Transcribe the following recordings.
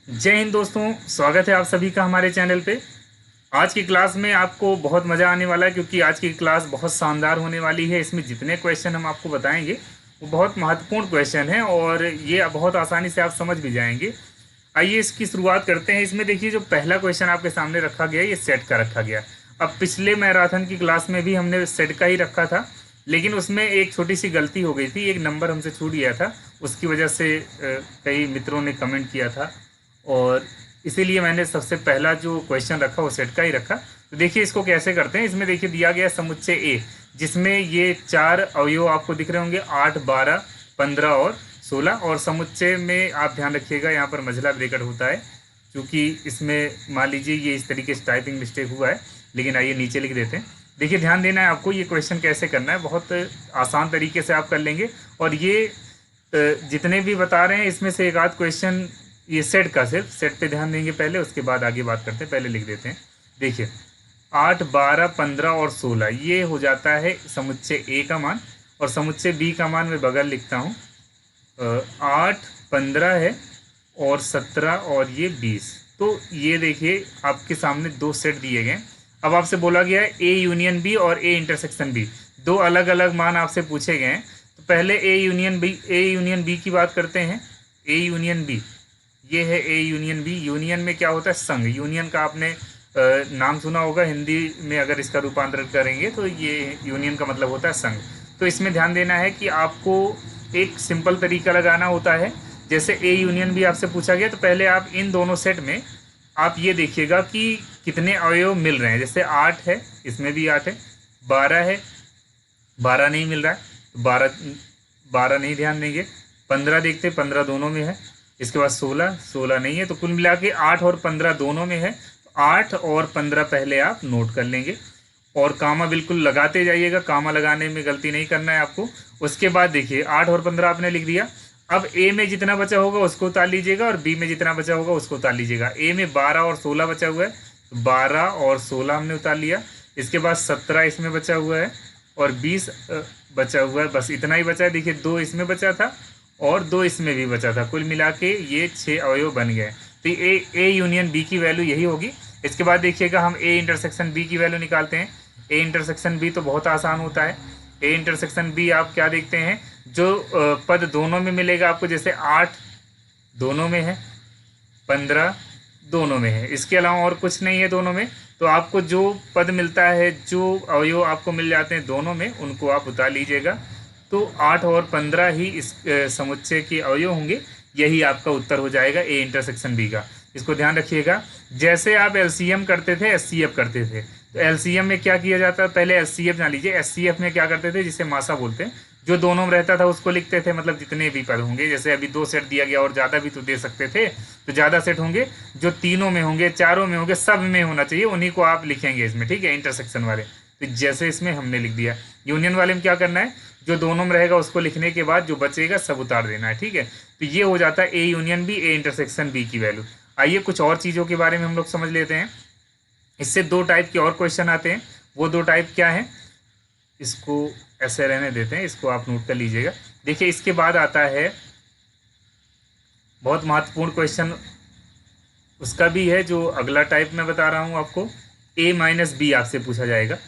जय हिंद दोस्तों, स्वागत है आप सभी का हमारे चैनल पे। आज की क्लास में आपको बहुत मज़ा आने वाला है क्योंकि आज की क्लास बहुत शानदार होने वाली है। इसमें जितने क्वेश्चन हम आपको बताएंगे वो बहुत महत्वपूर्ण क्वेश्चन हैं और ये बहुत आसानी से आप समझ भी जाएंगे। आइए इसकी शुरुआत करते हैं। इसमें देखिए, जो पहला क्वेश्चन आपके सामने रखा गया है ये सेट का रखा गया। अब पिछले मैराथन की क्लास में भी हमने सेट का ही रखा था, लेकिन उसमें एक छोटी सी गलती हो गई थी, एक नंबर हमसे छूट गया था। उसकी वजह से कई मित्रों ने कमेंट किया था और इसीलिए मैंने सबसे पहला जो क्वेश्चन रखा वो सेट का ही रखा। तो देखिए इसको कैसे करते हैं। इसमें देखिए दिया गया समुच्चय ए, जिसमें ये चार अवयव आपको दिख रहे होंगे, 8, 12, 15 और 16। और समुच्चय में आप ध्यान रखिएगा यहाँ पर मझला ब्रैकेट होता है, क्योंकि इसमें मान लीजिए ये इस तरीके से टाइपिंग मिस्टेक हुआ है, लेकिन आइए नीचे लिख देते हैं। देखिए ध्यान देना है आपको, ये क्वेश्चन कैसे करना है, बहुत आसान तरीके से आप कर लेंगे। और ये जितने भी बता रहे हैं इसमें से एक आध क्वेश्चन ये सेट का, सिर्फ सेट पे ध्यान देंगे पहले, उसके बाद आगे बात करते हैं। पहले लिख देते हैं। देखिए 8, 12, 15 और 16 ये हो जाता है समुच्चय ए का मान, और समुच्चय बी का मान मैं बगल लिखता हूँ। 8, 15 है और 17 और ये 20। तो ये देखिए आपके सामने दो सेट दिए गए। अब आपसे बोला गया है ए यूनियन बी और ए इंटरसेक्शन बी, दो अलग अलग मान आपसे पूछे गए हैं। तो पहले ए यूनियन बी की बात करते हैं। ए यूनियन बी, ये है ए यूनियन बी। यूनियन में क्या होता है? संघ। यूनियन का आपने नाम सुना होगा, हिंदी में अगर इसका रूपांतरण करेंगे तो ये यूनियन का मतलब होता है संघ। तो इसमें ध्यान देना है कि आपको एक सिंपल तरीका लगाना होता है। जैसे ए यूनियन बी आपसे पूछा गया, तो पहले आप इन दोनों सेट में आप ये देखिएगा कि कितने अवयव मिल रहे हैं। जैसे 8 है, इसमें भी 8 है। 12 है, 12 नहीं मिल रहा है तो 12 12 नहीं ध्यान देंगे। 15 देखते, 15 दोनों में है। इसके बाद 16, 16 नहीं है। तो कुल मिला के 8 और 15 दोनों में है। 8 और 15 पहले आप नोट कर लेंगे और कामा बिल्कुल लगाते जाइएगा, कामा लगाने में गलती नहीं करना है आपको। उसके बाद देखिए 8 और 15 आपने लिख दिया। अब ए में जितना बचा होगा उसको उतार लीजिएगा और बी में जितना बचा होगा उसको उतार लीजिएगा। ए में 12 और 16 बचा हुआ है, तो 12 और 16 हमने उतार लिया। इसके बाद 17 इसमें बचा हुआ है और 20 बचा हुआ है। बस इतना ही बचा है। देखिए 2 इसमें बचा था और 2 इसमें भी बचा था। कुल मिला के ये 6 अवयव बन गए। तो ए यूनियन बी की वैल्यू यही होगी। इसके बाद देखिएगा हम ए इंटरसेक्शन बी की वैल्यू निकालते हैं। ए इंटरसेक्शन बी तो बहुत आसान होता है। ए इंटरसेक्शन बी आप क्या देखते हैं, जो पद दोनों में मिलेगा आपको, जैसे 8 दोनों में है, 15 दोनों में है, इसके अलावा और कुछ नहीं है दोनों में। तो आपको जो पद मिलता है, जो अवयव आपको मिल जाते हैं दोनों में, उनको आप उतार लीजिएगा। तो 8 और 15 ही इस समुच्चय के अवयव होंगे। यही आपका उत्तर हो जाएगा ए इंटरसेक्शन बी का। इसको ध्यान रखिएगा। जैसे आप एलसीएम करते थे, एचसीएफ करते थे, तो एलसीएम में क्या किया जाता है, पहले एचसीएफ जान लीजिए। एचसीएफ में क्या करते थे, जिसे मासा बोलते हैं, जो दोनों में रहता था उसको लिखते थे, मतलब जितने भी पद होंगे। जैसे अभी 2 सेट दिया गया और ज़्यादा भी तो दे सकते थे, तो ज़्यादा सेट होंगे, जो तीनों में होंगे, चारों में होंगे, सब में होना चाहिए, उन्हीं को आप लिखेंगे इसमें, ठीक है, इंटरसेक्शन वाले। तो जैसे इसमें हमने लिख दिया। यूनियन वाले में क्या करना है, जो दोनों में रहेगा उसको लिखने के बाद जो बचेगा सब उतार देना है, ठीक है। तो ये हो जाता है A union B, A intersection B की वैल्यू। आइए कुछ और चीज़ों के बारे में हम लोग समझ लेते हैं। इससे 2 टाइप के और क्वेश्चन आते हैं। वो 2 टाइप क्या है, इसको ऐसे रहने देते हैं, इसको आप नोट कर लीजिएगा। देखिए इसके बाद आता है बहुत महत्वपूर्ण क्वेश्चन, उसका भी है, जो अगला टाइप मैं बता रहा हूँ आपको। ए माइनस बी आपसे पूछा जाएगा।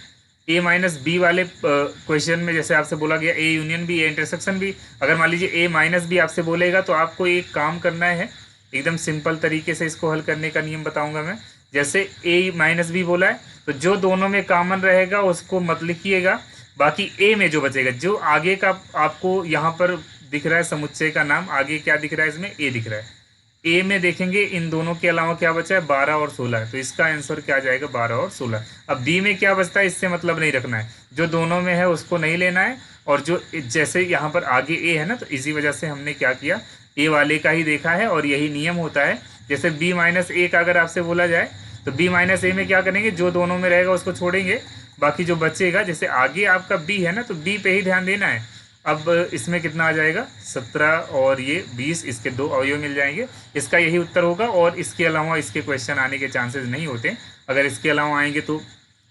ए माइनस बी वाले क्वेश्चन में जैसे आपसे बोला गया A union B, A intersection B. अगर मान लीजिए ए माइनस बी आपसे बोलेगा, तो आपको एक काम करना है, एकदम सिंपल तरीके से इसको हल करने का नियम बताऊंगा मैं। जैसे ए माइनस बी बोला है, तो जो दोनों में कॉमन रहेगा उसको मत लिखिएगा। बाकी ए में जो बचेगा, जो आगे का आपको यहाँ पर दिख रहा है समुच्चय का नाम, आगे क्या दिख रहा है, इसमें ए दिख रहा है। ए में देखेंगे इन दोनों के अलावा क्या बचा है, 12 और 16, तो इसका आंसर क्या आ जाएगा, 12 और 16। अब बी में क्या बचता है, इससे मतलब नहीं रखना है, जो दोनों में है उसको नहीं लेना है। और जो जैसे यहाँ पर आगे ए है ना, तो इसी वजह से हमने क्या किया, ए वाले का ही देखा है, और यही नियम होता है। जैसे बी माइनस ए का अगर आपसे बोला जाए, तो बी माइनस ए में क्या करेंगे, जो दोनों में रहेगा उसको छोड़ेंगे, बाकी जो बचेगा, जैसे आगे आपका बी है ना, तो बी पे ही ध्यान देना है। अब इसमें कितना आ जाएगा, 17 और ये 20, इसके 2 अवयव मिल जाएंगे। इसका यही उत्तर होगा, और इसके अलावा इसके क्वेश्चन आने के चांसेस नहीं होते। अगर इसके अलावा आएंगे तो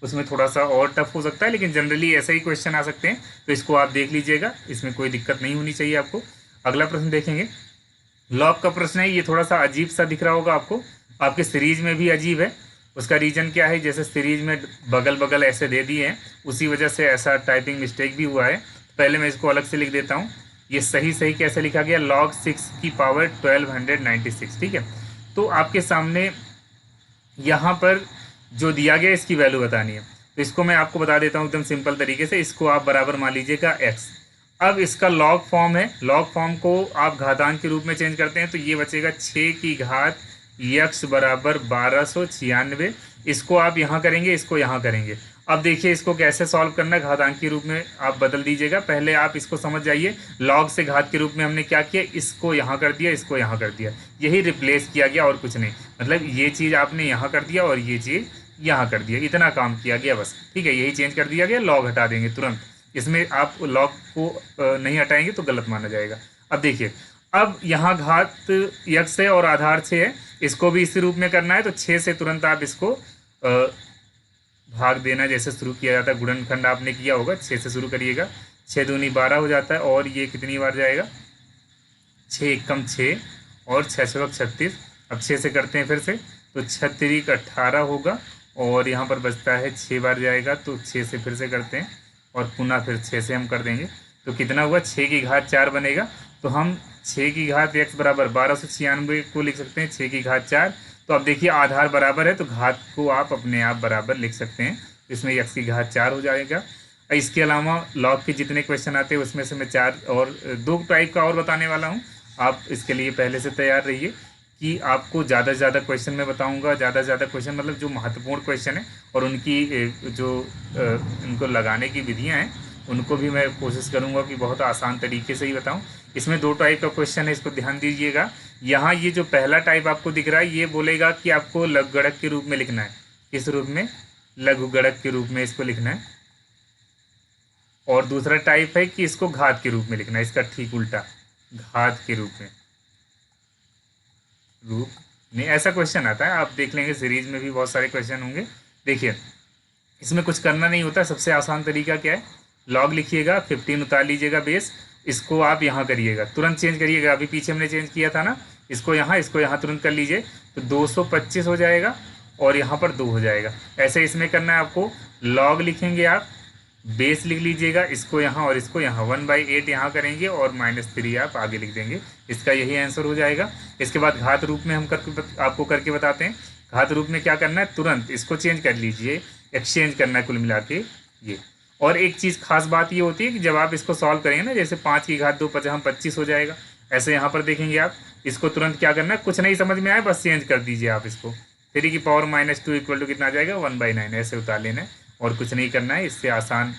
उसमें थोड़ा सा और टफ हो सकता है, लेकिन जनरली ऐसे ही क्वेश्चन आ सकते हैं। तो इसको आप देख लीजिएगा, इसमें कोई दिक्कत नहीं होनी चाहिए आपको। अगला प्रश्न देखेंगे। लॉग का प्रश्न है, ये थोड़ा सा अजीब सा दिख रहा होगा आपको, आपके सीरीज में भी अजीब है। उसका रीज़न क्या है, जैसे सीरीज में बगल बगल ऐसे दे दिए हैं, उसी वजह से ऐसा टाइपिंग मिस्टेक भी हुआ है। पहले मैं इसको अलग से लिख देता हूँ। ये सही सही कैसे लिखा गया, log 6 की पावर 1296, ठीक है। तो आपके सामने यहाँ पर जो दिया गया इसकी वैल्यू बतानी है, तो इसको मैं आपको बता देता हूँ एकदम सिंपल तरीके से। इसको आप बराबर मान लीजिएगा x। अब इसका लॉग फॉर्म है, लॉग फॉर्म को आप घातांक के रूप में चेंज करते हैं तो ये बचेगा 6 की घात यक्स बराबर 1296। इसको आप यहाँ करेंगे, इसको यहाँ करेंगे। अब देखिए इसको कैसे सॉल्व करना है, घातांक के रूप में आप बदल दीजिएगा। पहले आप इसको समझ जाइए, लॉग से घात के रूप में हमने क्या किया, इसको यहाँ कर दिया, इसको यहाँ कर दिया, यही रिप्लेस किया गया और कुछ नहीं। मतलब ये चीज़ आपने यहाँ कर दिया और ये चीज़ यहाँ कर दिया, इतना काम किया गया बस, ठीक है। यही चेंज कर दिया गया, लॉग हटा देंगे तुरंत। इसमें आप लॉग को नहीं हटाएंगे तो गलत माना जाएगा। अब देखिए, अब यहाँ घात यक्स है और आधार 6 है, इसको भी इसी रूप में करना है। तो 6 से तुरंत आप इसको भाग देना जैसे शुरू किया जाता है, गुणनखंड आपने किया होगा, 6 से शुरू करिएगा। 6 दूनी 12 हो जाता है, और ये कितनी बार जाएगा, 6 एकम 6 और 6 छक 36। अब 6 से करते हैं फिर से, तो 6 तिरिक 18 होगा, और यहाँ पर बचता है 6 बार जाएगा, तो 6 से फिर से करते हैं और पुनः फिर 6 से हम कर देंगे। तो कितना हुआ, 6 की घात 4 बनेगा। तो हम 6 की घात x बराबर 1296 को लिख सकते हैं, 6 की घात 4। तो अब देखिए आधार बराबर है तो घात को आप अपने आप बराबर लिख सकते हैं, इसमें x की घात 4 हो जाएगा। इसके अलावा लॉग के जितने क्वेश्चन आते हैं उसमें से मैं 4 और 2 टाइप का और बताने वाला हूँ। आप इसके लिए पहले से तैयार रहिए कि आपको ज़्यादा से ज़्यादा क्वेश्चन मैं बताऊंगा। ज़्यादा से ज़्यादा क्वेश्चन मतलब जो महत्वपूर्ण क्वेश्चन है और उनकी जो इनको लगाने की विधियां हैं उनको भी मैं कोशिश करूंगा कि बहुत आसान तरीके से ही बताऊं। इसमें 2 टाइप का क्वेश्चन है, इसको ध्यान दीजिएगा। यहाँ ये जो पहला टाइप आपको दिख रहा है ये बोलेगा कि आपको लघु गणक के रूप में लिखना है। किस रूप में, लघु गणक के रूप में इसको लिखना है। और दूसरा टाइप है कि इसको घात के रूप में लिखना है, इसका ठीक उल्टा, घात के रूप में ऐसा क्वेश्चन आता है। आप देख लेंगे सीरीज में भी बहुत सारे क्वेश्चन होंगे। देखिए इसमें कुछ करना नहीं होता, सबसे आसान तरीका क्या है, लॉग लिखिएगा, 15 उतार लीजिएगा बेस, इसको आप यहाँ करिएगा, तुरंत चेंज करिएगा। अभी पीछे हमने चेंज किया था ना, इसको यहाँ तुरंत कर लीजिए, तो 225 हो जाएगा और यहाँ पर 2 हो जाएगा। ऐसे इसमें करना है आपको, लॉग लिखेंगे आप, बेस लिख लीजिएगा, इसको यहाँ और इसको यहाँ, 1/8 यहाँ करेंगे और -3 आप आगे लिख देंगे। इसका यही आंसर हो जाएगा। इसके बाद घात रूप में हम आपको करके बताते हैं। घात रूप में क्या करना है, तुरंत इसको चेंज कर लीजिए, एक्सचेंज करना है कुल मिला के ये। और एक चीज़ खास बात ये होती है कि जब आप इसको सॉल्व करेंगे ना, जैसे 5 की घात 2 25 हो जाएगा, ऐसे यहाँ पर देखेंगे आप, इसको तुरंत क्या करना है, कुछ नहीं समझ में आए बस चेंज कर दीजिए आप इसको। 3 की पावर -2 इक्वल टू कितना आ जाएगा, 1/9, ऐसे उतार लेना है और कुछ नहीं करना है। इससे आसान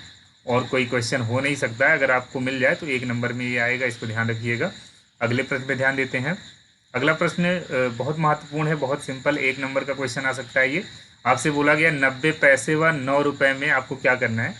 और कोई क्वेश्चन हो नहीं सकता है। अगर आपको मिल जाए तो 1 नंबर में ये आएगा, इसको ध्यान रखिएगा। अगले प्रश्न पे ध्यान देते हैं। अगला प्रश्न बहुत महत्वपूर्ण है, बहुत सिंपल, 1 नंबर का क्वेश्चन आ सकता है ये। आपसे बोला गया 90 पैसे व 9 रुपये में आपको क्या करना है,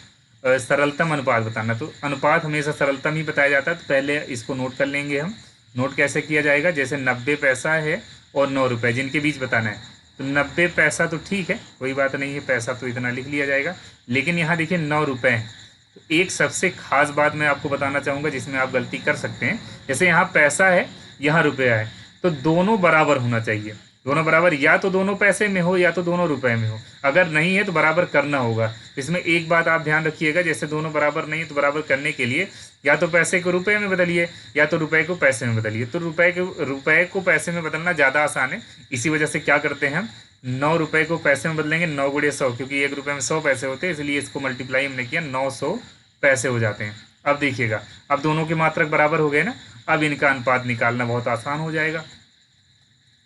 सरलतम अनुपात बताना। तो अनुपात हमेशा सरलतम ही बताया जाता है, तो पहले इसको नोट कर लेंगे हम। नोट कैसे किया जाएगा, जैसे 90 पैसा है और 9 रुपये जिनके बीच बताना है, तो 90 पैसा तो ठीक है, कोई बात नहीं है, पैसा तो इतना लिख लिया जाएगा। लेकिन यहाँ देखिए 9 रुपये हैं, तो एक सबसे खास बात मैं आपको बताना चाहूँगा जिसमें आप गलती कर सकते हैं। जैसे यहाँ पैसा है, यहाँ रुपया है, तो दोनों बराबर होना चाहिए, दोनों बराबर, या तो दोनों पैसे में हो या तो दोनों रुपए में हो। अगर नहीं है तो बराबर करना होगा। इसमें एक बात आप ध्यान रखिएगा, जैसे दोनों बराबर नहीं है तो बराबर करने के लिए या तो पैसे को रुपए में बदलिए या तो रुपए को पैसे में बदलिए। तो रुपए को पैसे में बदलना ज़्यादा आसान है। इसी वजह से क्या करते हैं हम, 9 रुपये को पैसे में बदलेंगे, 9 गुणे 100, क्योंकि 1 रुपये में 100 पैसे होते हैं, इसलिए इसको मल्टीप्लाई हमने किया, 900 पैसे हो जाते हैं। अब देखिएगा, अब दोनों के मात्रक बराबर हो गए ना, अब इनका अनुपात निकालना बहुत आसान हो जाएगा।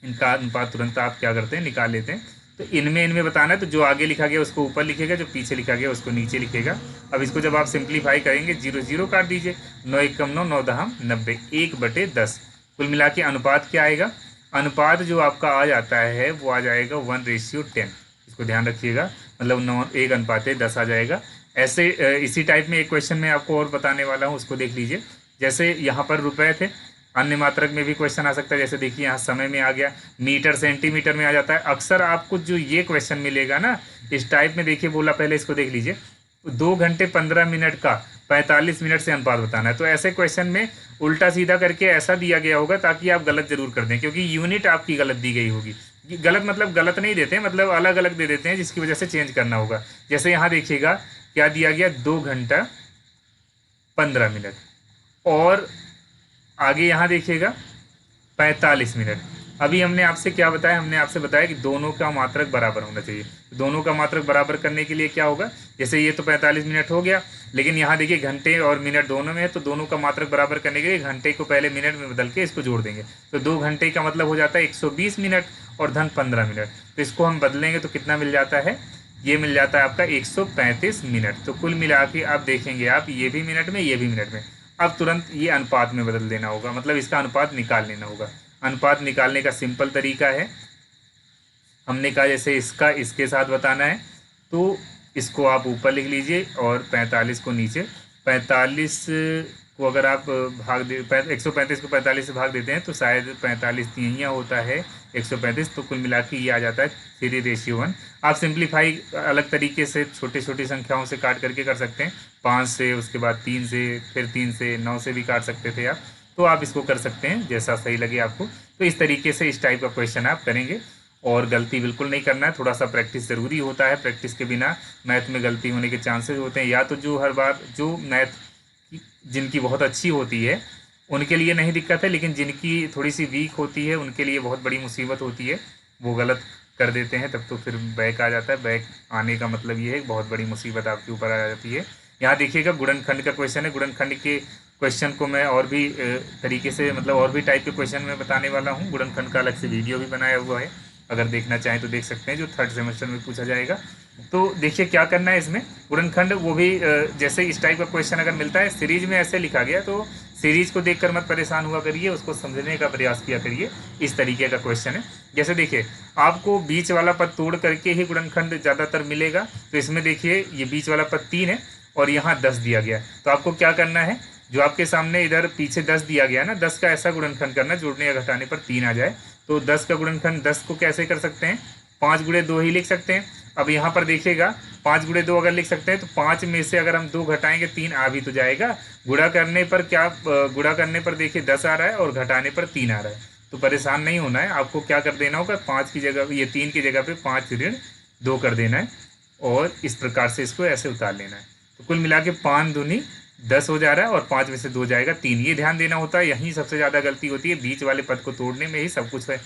इनका अनुपात तुरंत आप क्या करते हैं, निकाल लेते हैं। तो इनमें बताना है, तो जो आगे लिखा गया उसको ऊपर लिखेगा, जो पीछे लिखा गया उसको नीचे लिखेगा। अब इसको जब आप सिंप्लीफाई करेंगे, 0 0 काट दीजिए, 9 एकम 9, 9 दहम 90, 1/10। कुल मिला के अनुपात क्या आएगा, अनुपात जो आपका आ जाता है वो आ जाएगा 1:10। इसको ध्यान रखिएगा, मतलब 1:10 आ जाएगा। ऐसे इसी टाइप में एक क्वेश्चन मैं आपको और बताने वाला हूँ, उसको देख लीजिए। जैसे यहाँ पर रुपए थे, अन्य मात्रक में भी क्वेश्चन आ सकता है। जैसे देखिए यहाँ समय में आ गया, मीटर सेंटीमीटर में आ जाता है। अक्सर आपको जो ये क्वेश्चन मिलेगा ना इस टाइप में, देखिए बोला, पहले इसको देख लीजिए, 2 घंटे 15 मिनट का 45 मिनट से अनुपात बताना है। तो ऐसे क्वेश्चन में उल्टा सीधा करके ऐसा दिया गया होगा ताकि आप गलत जरूर कर दें, क्योंकि यूनिट आपकी गलत दी गई होगी। गलत मतलब गलत नहीं देते, मतलब अलग अलग दे देते हैं, जिसकी वजह से चेंज करना होगा। जैसे यहाँ देखिएगा क्या दिया गया, 2 घंटा 15 मिनट, और आगे यहाँ देखिएगा 45 मिनट। अभी हमने आपसे क्या बताया, हमने आपसे बताया कि दोनों का मात्रक बराबर होना चाहिए। दोनों का मात्रक बराबर करने के लिए क्या होगा, जैसे ये तो 45 मिनट हो गया, लेकिन यहाँ देखिए घंटे और मिनट दोनों में है, तो दोनों का मात्रक बराबर करने के लिए घंटे को पहले मिनट में बदल के इसको जोड़ देंगे। तो 2 घंटे का मतलब हो जाता है 120 मिनट और धन 15 मिनट। तो इसको हम बदलेंगे तो कितना मिल जाता है, ये मिल जाता है आपका 135 मिनट। तो कुल मिला के आप देखेंगे, आप ये भी मिनट में, ये भी मिनट में। अब तुरंत ये अनुपात में बदल देना होगा, मतलब इसका अनुपात निकाल लेना होगा। अनुपात निकालने का सिंपल तरीका है, हमने कहा जैसे इसका इसके साथ बताना है, तो इसको आप ऊपर लिख लीजिए और 45 को नीचे। 45 को अगर आप भाग दे 135 को 45 से भाग देते हैं तो शायद 45 तिहाइयाँ होता है 135, तो कुल मिला के ये आ जाता है 3:1। आप सिंप्लीफाई अलग तरीके से छोटी छोटी संख्याओं से काट करके कर सकते हैं, 5 से, उसके बाद 3 से, फिर 3 से 9 से भी काट सकते थे आप। तो आप इसको कर सकते हैं जैसा सही लगे आपको। तो इस तरीके से इस टाइप का क्वेश्चन आप करेंगे, और गलती बिल्कुल नहीं करना है। थोड़ा सा प्रैक्टिस ज़रूरी होता है, प्रैक्टिस के बिना मैथ में गलती होने के चांसेस होते हैं। या तो जो हर बार जो मैथ जिनकी बहुत अच्छी होती है उनके लिए नहीं दिक्कत है, लेकिन जिनकी थोड़ी सी वीक होती है उनके लिए बहुत बड़ी मुसीबत होती है, वो गलत कर देते हैं, तब तो फिर बैक आ जाता है। बैक आने का मतलब ये है बहुत बड़ी मुसीबत आपके ऊपर आ जाती है। यहाँ देखिएगा गुणनखंड का क्वेश्चन है। गुणनखंड के क्वेश्चन को मैं और भी तरीके से, मतलब और भी टाइप के क्वेश्चन में बताने वाला हूँ। गुणनखंड का अलग से वीडियो भी बनाया हुआ है, अगर देखना चाहें तो देख सकते हैं, जो 3rd सेमेस्टर में पूछा जाएगा। तो देखिए क्या करना है इसमें, गुणनखंड वो भी जैसे इस टाइप का क्वेश्चन अगर मिलता है सीरीज में ऐसे लिखा गया, तो सीरीज को देखकर मत परेशान हुआ करिए, उसको समझने का प्रयास किया करिए। इस तरीके का क्वेश्चन है। जैसे देखिए आपको बीच वाला पद तोड़ करके ही गुणनखंड ज़्यादातर मिलेगा। तो इसमें देखिए ये बीच वाला पद 3 है और यहाँ 10 दिया गया, तो आपको क्या करना है, जो आपके सामने इधर पीछे 10 दिया गया ना, 10 का ऐसा गुणनखंड करना जोड़ने या घटाने पर 3 आ जाए। तो 10 का गुणनखंड 10 को कैसे कर सकते हैं, 5 गुणे 2 ही लिख सकते हैं। अब यहाँ पर देखिएगा 5 गुणे 2 अगर लिख सकते हैं तो 5 में से अगर हम 2 घटाएंगे 3 आ भी तो जाएगा। गुणा करने पर क्या, गुणा करने पर देखिए 10 आ रहा है और घटाने पर 3 आ रहा है। तो परेशान नहीं होना है, आपको क्या कर देना होगा, 5 की जगह, ये 3 की जगह पे 5 ऋण 2 कर देना है, और इस प्रकार से इसको ऐसे उतार लेना है। तो कुल मिला के 5 दूनी 10 हो जा रहा है और 5 में से 2 जाएगा 3। ये ध्यान देना होता है, यहीं सबसे ज़्यादा गलती होती है, बीच वाले पद को तोड़ने में ही सब कुछ है,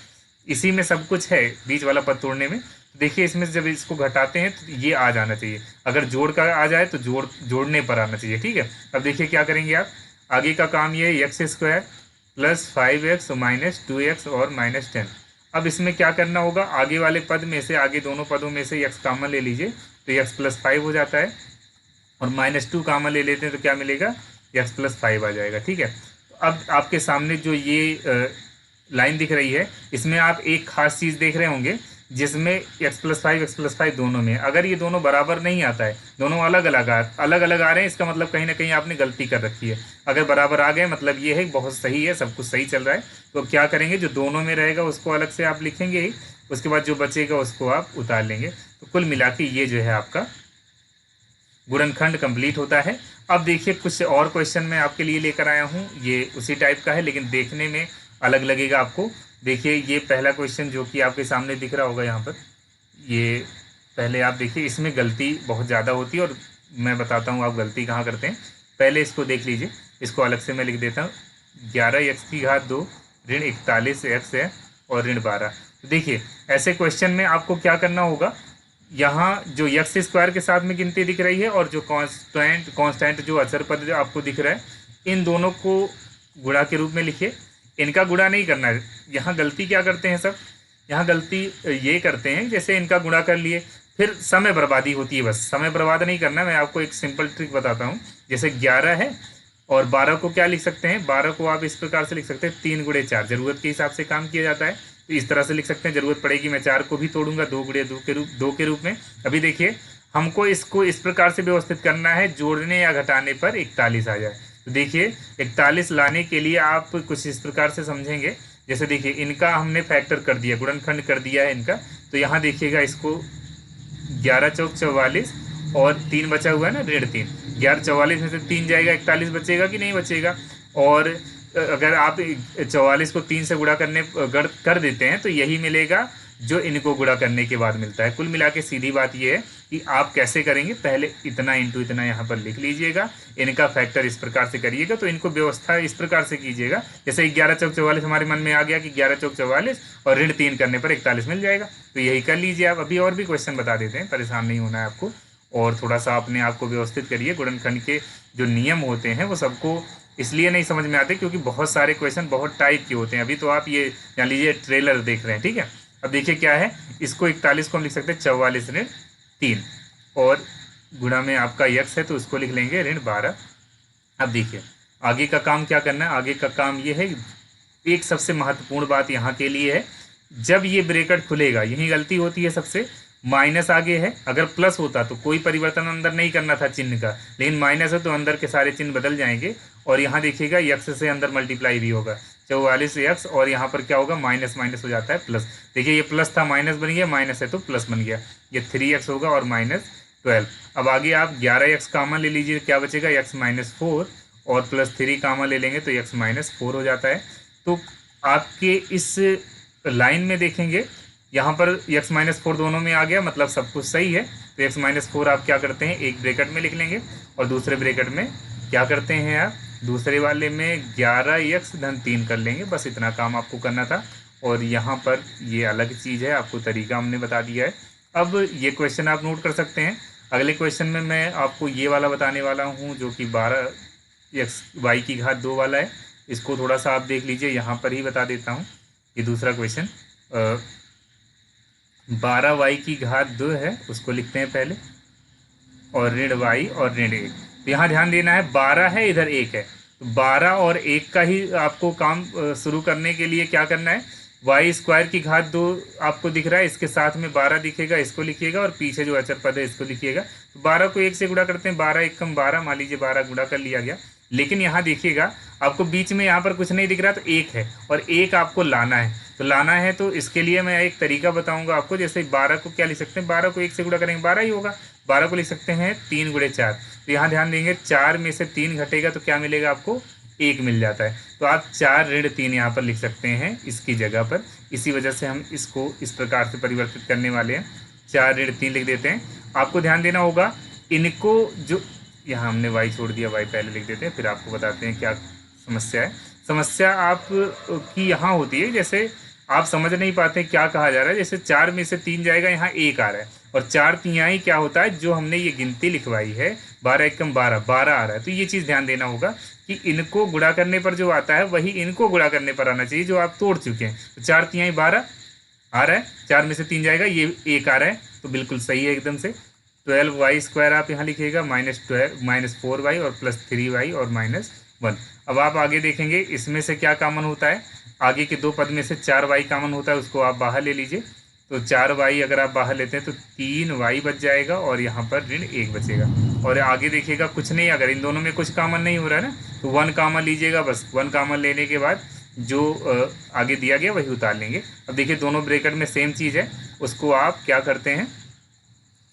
इसी में सब कुछ है, बीच वाला पद तोड़ने में। देखिए इसमें जब इसको घटाते हैं तो ये आ जाना चाहिए, अगर जोड़ का आ जाए तो जोड़ने पर आना चाहिए, ठीक है। अब देखिए क्या करेंगे आप, आगे का काम ये है x² + 5x - 2x और -10। अब इसमें क्या करना होगा, आगे वाले पद में से, आगे दोनों पदों में से x कॉमन ले लीजिए तो x + 5 हो जाता है, और -2 कॉमन ले लेते हैं तो क्या मिलेगा, x + 5 आ जाएगा, ठीक है। तो अब आपके सामने जो ये लाइन दिख रही है, इसमें आप एक खास चीज़ देख रहे होंगे, जिसमें x + 5 दोनों में, अगर ये दोनों बराबर नहीं आता है, दोनों अलग अलग आ रहे हैं, इसका मतलब कहीं ना कहीं आपने गलती कर रखी है। अगर बराबर आ गए मतलब ये है बहुत सही है, सब कुछ सही चल रहा है। तो क्या करेंगे, जो दोनों में रहेगा उसको अलग से आप लिखेंगे ही, उसके बाद जो बचेगा उसको आप उतार लेंगे। तो कुल मिला के ये जो है आपका गुणनखंड कंप्लीट होता है। अब देखिए कुछ और क्वेश्चन मैं आपके लिए लेकर आया हूँ, ये उसी टाइप का है लेकिन देखने में अलग लगेगा आपको। देखिए ये पहला क्वेश्चन जो कि आपके सामने दिख रहा होगा यहाँ पर, ये पहले आप देखिए, इसमें गलती बहुत ज़्यादा होती है और मैं बताता हूँ आप गलती कहाँ करते हैं। पहले इसको देख लीजिए, इसको अलग से मैं लिख देता हूँ, 11x⁻² ऋण 41x है और ऋण 12। तो देखिए ऐसे क्वेश्चन में आपको क्या करना होगा, यहाँ जो x² के साथ में गिनती दिख रही है और जो कांस्टेंट जो अचर पद आपको दिख रहा है, इन दोनों को गुणा के रूप में लिखिए। इनका गुणा नहीं करना है, यहाँ गलती क्या करते हैं सब, यहाँ गलती ये करते हैं जैसे इनका गुणा कर लिए, फिर समय बर्बादी होती है, बस समय बर्बाद नहीं करना। मैं आपको एक सिंपल ट्रिक बताता हूँ, जैसे 11 है और 12 को क्या लिख सकते हैं, 12 को आप इस प्रकार से लिख सकते हैं 3 × 4, ज़रूरत के हिसाब से काम किया जाता है, तो इस तरह से लिख सकते हैं। ज़रूरत पड़ेगी मैं 4 को भी तोड़ूंगा 2 × 2 के रूप में। अभी देखिए हमको इसको इस प्रकार से व्यवस्थित करना है, जोड़ने या घटाने पर 41 आ जाए। तो देखिए 41 लाने के लिए आप कुछ इस प्रकार से समझेंगे, जैसे देखिए इनका हमने फैक्टर कर दिया, गुणनखंड कर दिया है इनका। तो यहाँ देखिएगा इसको 11 × 4 = 44 और 3 बचा हुआ है ना ऋण 3, 44 में से 3 जाएगा, 41 बचेगा कि नहीं बचेगा। और अगर आप 44 को 3 से गुणा कर देते हैं तो यही मिलेगा जो इनको गुणा करने के बाद मिलता है। कुल मिला के सीधी बात यह है कि आप कैसे करेंगे, पहले इतना इंटू इतना यहाँ पर लिख लीजिएगा, इनका फैक्टर इस प्रकार से करिएगा, तो इनको व्यवस्था इस प्रकार से कीजिएगा। जैसे 11 चौक 44 हमारे मन में आ गया कि 11 चौक 44 और ऋण 3 करने पर 41 मिल जाएगा, तो यही कर लीजिए आप। अभी और भी क्वेश्चन बता देते हैं, परेशान नहीं होना है आपको। और थोड़ा सा अपने आप को व्यवस्थित करिए। गुणनखंड के जो नियम होते हैं वो सबको इसलिए नहीं समझ में आते क्योंकि बहुत सारे क्वेश्चन बहुत टाइप के होते हैं। अभी तो आप ये जान लीजिए ट्रेलर देख रहे हैं, ठीक है। अब देखिए क्या है, इसको 41 को हम लिख सकते हैं 44 ऋण 3 और गुणा में आपका यक्स है तो उसको लिख लेंगे ऋण 12। अब देखिए आगे का काम क्या करना है। आगे का काम ये है, एक सबसे महत्वपूर्ण बात यहाँ के लिए है, जब ये ब्रैकेट खुलेगा, यही गलती होती है सबसे, माइनस आगे है। अगर प्लस होता तो कोई परिवर्तन अंदर नहीं करना था चिन्ह का, लेकिन माइनस है तो अंदर के सारे चिन्ह बदल जाएंगे। और यहाँ देखिएगा यक्स से अंदर मल्टीप्लाई भी होगा, 44 यक्स, और यहाँ पर क्या होगा, माइनस माइनस हो जाता है प्लस। देखिए ये प्लस था माइनस बन गया, माइनस है तो प्लस बन गया, ये 3x होगा और -12। अब आगे आप 11x कामन ले लीजिए, क्या बचेगा, x -4 और +3 कामन ले लेंगे तो x -4 हो जाता है। तो आपके इस लाइन में देखेंगे यहाँ पर x -4 दोनों में आ गया, मतलब सब कुछ सही है। तो x -4 आप क्या करते हैं, एक ब्रैकेट में लिख लेंगे और दूसरे ब्रैकेट में क्या करते हैं आप, दूसरे वाले में 11x धन 3 कर लेंगे। बस इतना काम आपको करना था। और यहाँ पर ये अलग चीज़ है, आपको तरीका हमने बता दिया है। अब ये क्वेश्चन आप नोट कर सकते हैं। अगले क्वेश्चन में मैं आपको ये वाला बताने वाला हूँ जो कि 12y की घात 2 वाला है। इसको थोड़ा सा आप देख लीजिए, यहाँ पर ही बता देता हूँ। ये दूसरा क्वेश्चन 12y की घात 2 है, उसको लिखते हैं पहले, और ऋण y और ऋण 1। तो यहाँ ध्यान देना है, 12 है इधर 1 है, तो 12 और 1 का ही आपको काम शुरू करने के लिए क्या करना है, y² की घात 2 आपको दिख रहा है, इसके साथ में 12 दिखेगा, इसको लिखिएगा, और पीछे जो अचर पद है इसको लिखिएगा। तो 12 को 1 से गुणा करते हैं, 12 1 कम 12, मान लीजिए 12 गुणा कर लिया गया। लेकिन यहाँ देखिएगा आपको बीच में यहाँ पर कुछ नहीं दिख रहा, तो 1 है और 1 आपको लाना है। तो लाना है तो इसके लिए मैं एक तरीका बताऊंगा आपको। जैसे 12 को क्या लिख सकते हैं, 12 को 1 से गुणा करेंगे 12 ही होगा, 12 को लिख सकते हैं 3 × 4। तो यहाँ ध्यान देंगे 4 में से 3 घटेगा तो क्या मिलेगा आपको, 1 मिल जाता है। तो आप 4 ऋण 3 यहाँ पर लिख सकते हैं इसकी जगह पर। इसी वजह से हम इसको इस प्रकार से परिवर्तित करने वाले हैं, 4 ऋण 3 लिख देते हैं। आपको ध्यान देना होगा, इनको जो यहाँ हमने y छोड़ दिया, y पहले लिख देते हैं, फिर आपको बताते हैं क्या समस्या है। समस्या आप की यहाँ होती है, जैसे आप समझ नहीं पाते क्या कहा जा रहा है। जैसे 4 में से 3 जाएगा, यहाँ 1 आ रहा है, और 4 तिहाई क्या होता है, जो हमने ये गिनती लिखवाई है 12 1 कम 12, 12 आ रहा है। तो ये चीज़ ध्यान देना होगा कि इनको गुणा करने पर जो आता है वही इनको गुणा करने पर आना चाहिए जो आप तोड़ चुके हैं। तो 4 तिहाई 12 आ रहा है, 4 में से 3 जाएगा, ये 1 आ रहा है, तो बिल्कुल सही है एकदम से। 12y² आप यहाँ लिखिएगा, -4y और +3y और -1। अब आप आगे देखेंगे इसमें से क्या कॉमन होता है, आगे के 2 पद में से 4y कॉमन होता है, उसको आप बाहर ले लीजिए। तो 4y अगर आप बाहर लेते हैं तो 3y बच जाएगा और यहाँ पर ऋण 1 बचेगा। और आगे देखिएगा कुछ नहीं, अगर इन दोनों में कुछ कॉमन नहीं हो रहा है ना, तो 1 कॉमन लीजिएगा, बस 1 कॉमन लेने के बाद जो आगे दिया गया वही उतार लेंगे। अब देखिए दोनों ब्रैकेट में सेम चीज़ है, उसको आप क्या करते हैं,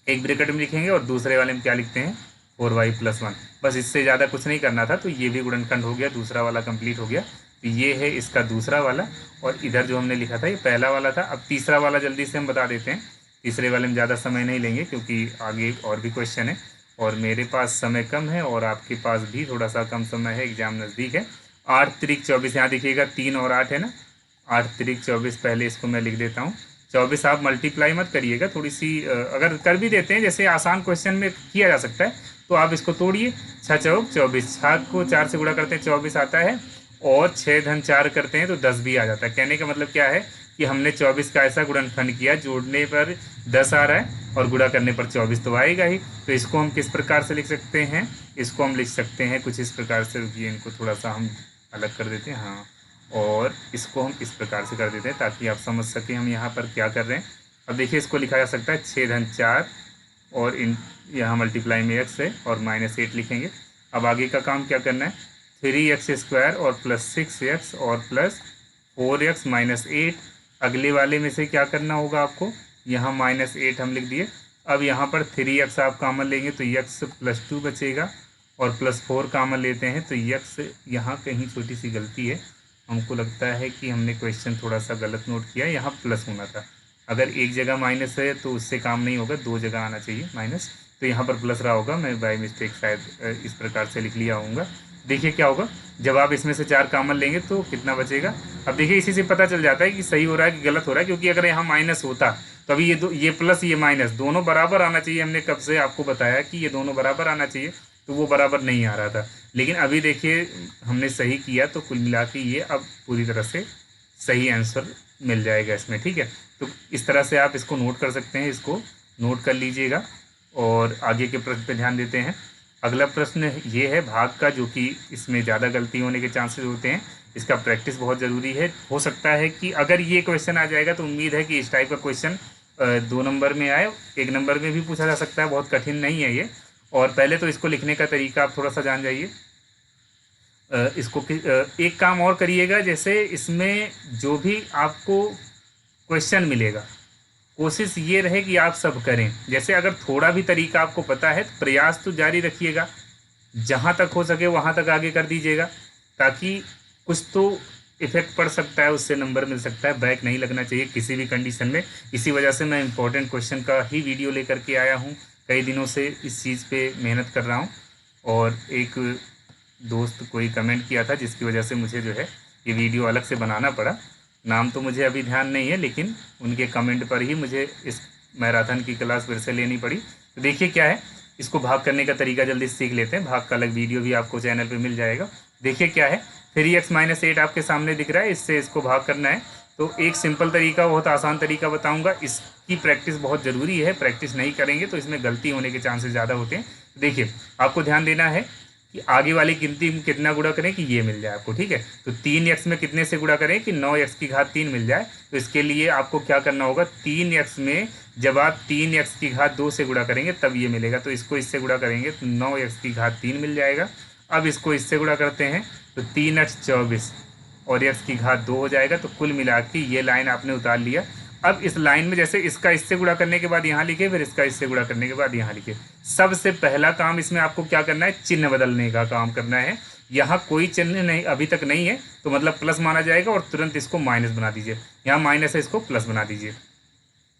एक ब्रैकेट में लिखेंगे और दूसरे वाले में क्या लिखते हैं, 4y + 1। बस इससे ज़्यादा कुछ नहीं करना था। तो ये भी गुणनखंड हो गया, दूसरा वाला कंप्लीट हो गया। तो ये है इसका दूसरा वाला, और इधर जो हमने लिखा था ये पहला वाला था। अब तीसरा वाला जल्दी से हम बता देते हैं। तीसरे वाले में ज़्यादा समय नहीं लेंगे क्योंकि आगे और भी क्वेश्चन है और मेरे पास समय कम है और आपके पास भी थोड़ा सा कम समय है, एग्जाम नज़दीक है। 8 × 24, यहाँ देखिएगा 3 और 8 है ना, 8 × 24, पहले इसको मैं लिख देता हूँ। 24 आप मल्टीप्लाई मत करिएगा, थोड़ी सी अगर कर भी देते हैं, जैसे आसान क्वेश्चन में किया जा सकता है, तो आप इसको तोड़िए। 6 चौक 24, 6 को 4 से गुणा करते हैं 24 आता है, और 6 धन 4 करते हैं तो 10 भी आ जाता है। कहने का मतलब क्या है कि हमने 24 का ऐसा गुणनखंड किया, जोड़ने पर 10 आ रहा है और गुणा करने पर 24 तो आएगा ही। तो इसको हम किस प्रकार से लिख सकते हैं, इसको हम लिख सकते हैं कुछ इस प्रकार से, रुकिए इनको थोड़ा सा हम अलग कर देते हैं, हाँ, और इसको हम इस प्रकार से कर देते हैं ताकि आप समझ सकें हम यहाँ पर क्या कर रहे हैं। अब देखिए इसको लिखा जा सकता है 6 धन 4 और इन यहाँ मल्टीप्लाई में x है और -8 लिखेंगे। अब आगे का काम क्या करना है, 3x² और +6x और +4x -8। अगले वाले में से क्या करना होगा आपको, यहाँ -8 हम लिख दिए। अब यहाँ पर 3x आप कॉमन लेंगे तो x + 2 बचेगा और +4 कॉमन लेते हैं तो यक्स यहाँ कहीं छोटी सी गलती है, हमको लगता है कि हमने क्वेश्चन थोड़ा सा गलत नोट किया, यहाँ प्लस होना था। अगर एक जगह माइनस है तो उससे काम नहीं होगा, 2 जगह आना चाहिए माइनस, तो यहाँ पर प्लस रहा होगा, मैं बाय मिस्टेक शायद इस प्रकार से लिख लिया होऊंगा। देखिए क्या होगा, जब आप इसमें से 4 कॉमन लेंगे तो कितना बचेगा। अब देखिए इसी से पता चल जाता है कि सही हो रहा है कि गलत हो रहा है, क्योंकि अगर यहाँ माइनस होता तो अभी ये प्लस ये माइनस दोनों बराबर आना चाहिए। हमने कब से आपको बताया कि ये दोनों बराबर आना चाहिए, तो वो बराबर नहीं आ रहा था, लेकिन अभी देखिए हमने सही किया, तो कुल मिला के ये अब पूरी तरह से सही आंसर मिल जाएगा इसमें। ठीक है, तो इस तरह से आप इसको नोट कर सकते हैं, इसको नोट कर लीजिएगा और आगे के प्रश्न पे ध्यान देते हैं। अगला प्रश्न ये है भाग का, जो कि इसमें ज़्यादा गलती होने के चांसेस होते हैं, इसका प्रैक्टिस बहुत ज़रूरी है। हो सकता है कि अगर ये क्वेश्चन आ जाएगा तो उम्मीद है कि इस टाइप का क्वेश्चन 2 नंबर में आए, 1 नंबर में भी पूछा जा सकता है, बहुत कठिन नहीं है ये। और पहले तो इसको लिखने का तरीका आप थोड़ा सा जान जाइए। इसको एक काम और करिएगा, जैसे इसमें जो भी आपको क्वेश्चन मिलेगा कोशिश ये रहे कि आप सब करें। जैसे अगर थोड़ा भी तरीका आपको पता है तो प्रयास तो जारी रखिएगा, जहाँ तक हो सके वहाँ तक आगे कर दीजिएगा, ताकि कुछ तो इफेक्ट पड़ सकता है, उससे नंबर मिल सकता है, बैक नहीं लगना चाहिए किसी भी कंडीशन में। इसी वजह से मैं इंपॉर्टेंट क्वेश्चन का ही वीडियो लेकर के आया हूँ, कई दिनों से इस चीज़ पे मेहनत कर रहा हूँ। और एक दोस्त कोई कमेंट किया था जिसकी वजह से मुझे जो है ये वीडियो अलग से बनाना पड़ा, नाम तो मुझे अभी ध्यान नहीं है, लेकिन उनके कमेंट पर ही मुझे इस मैराथन की क्लास फिर से लेनी पड़ी। तो देखिए क्या है, इसको भाग करने का तरीका जल्दी सीख लेते हैं, भाग का अलग वीडियो भी आपको चैनल पे मिल जाएगा। देखिए क्या है, 3x-8 आपके सामने दिख रहा है, इससे इसको भाग करना है। तो एक सिंपल तरीका, बहुत आसान तरीका बताऊंगा, इसकी प्रैक्टिस बहुत ज़रूरी है, प्रैक्टिस नहीं करेंगे तो इसमें गलती होने के चांसेस ज़्यादा होते हैं। देखिए आपको ध्यान देना है कि आगे वाली गिनती में कितना गुणा करें कि ये मिल जाए आपको। ठीक है, तो 3x में कितने से गुणा करें कि 9x3 मिल जाए। तो इसके लिए आपको क्या करना होगा, 3x में जब आप 3x2 से गुणा करेंगे तब ये मिलेगा, तो इसको इससे गुणा करेंगे तो 9x3 मिल जाएगा। अब इसको इससे गुणा करते हैं तो 3x 24 और x2 हो जाएगा। तो कुल मिला के ये लाइन आपने उतार लिया। अब इस लाइन में जैसे इसका इससे गुणा करने के बाद यहाँ लिखे, फिर इसका इससे गुणा करने के बाद यहाँ लिखे। सबसे पहला काम इसमें आपको क्या करना है, चिन्ह बदलने का काम करना है। यहाँ कोई चिन्ह नहीं अभी तक नहीं है, तो मतलब प्लस माना जाएगा और तुरंत इसको माइनस बना दीजिए। यहाँ माइनस है, इसको प्लस बना दीजिए।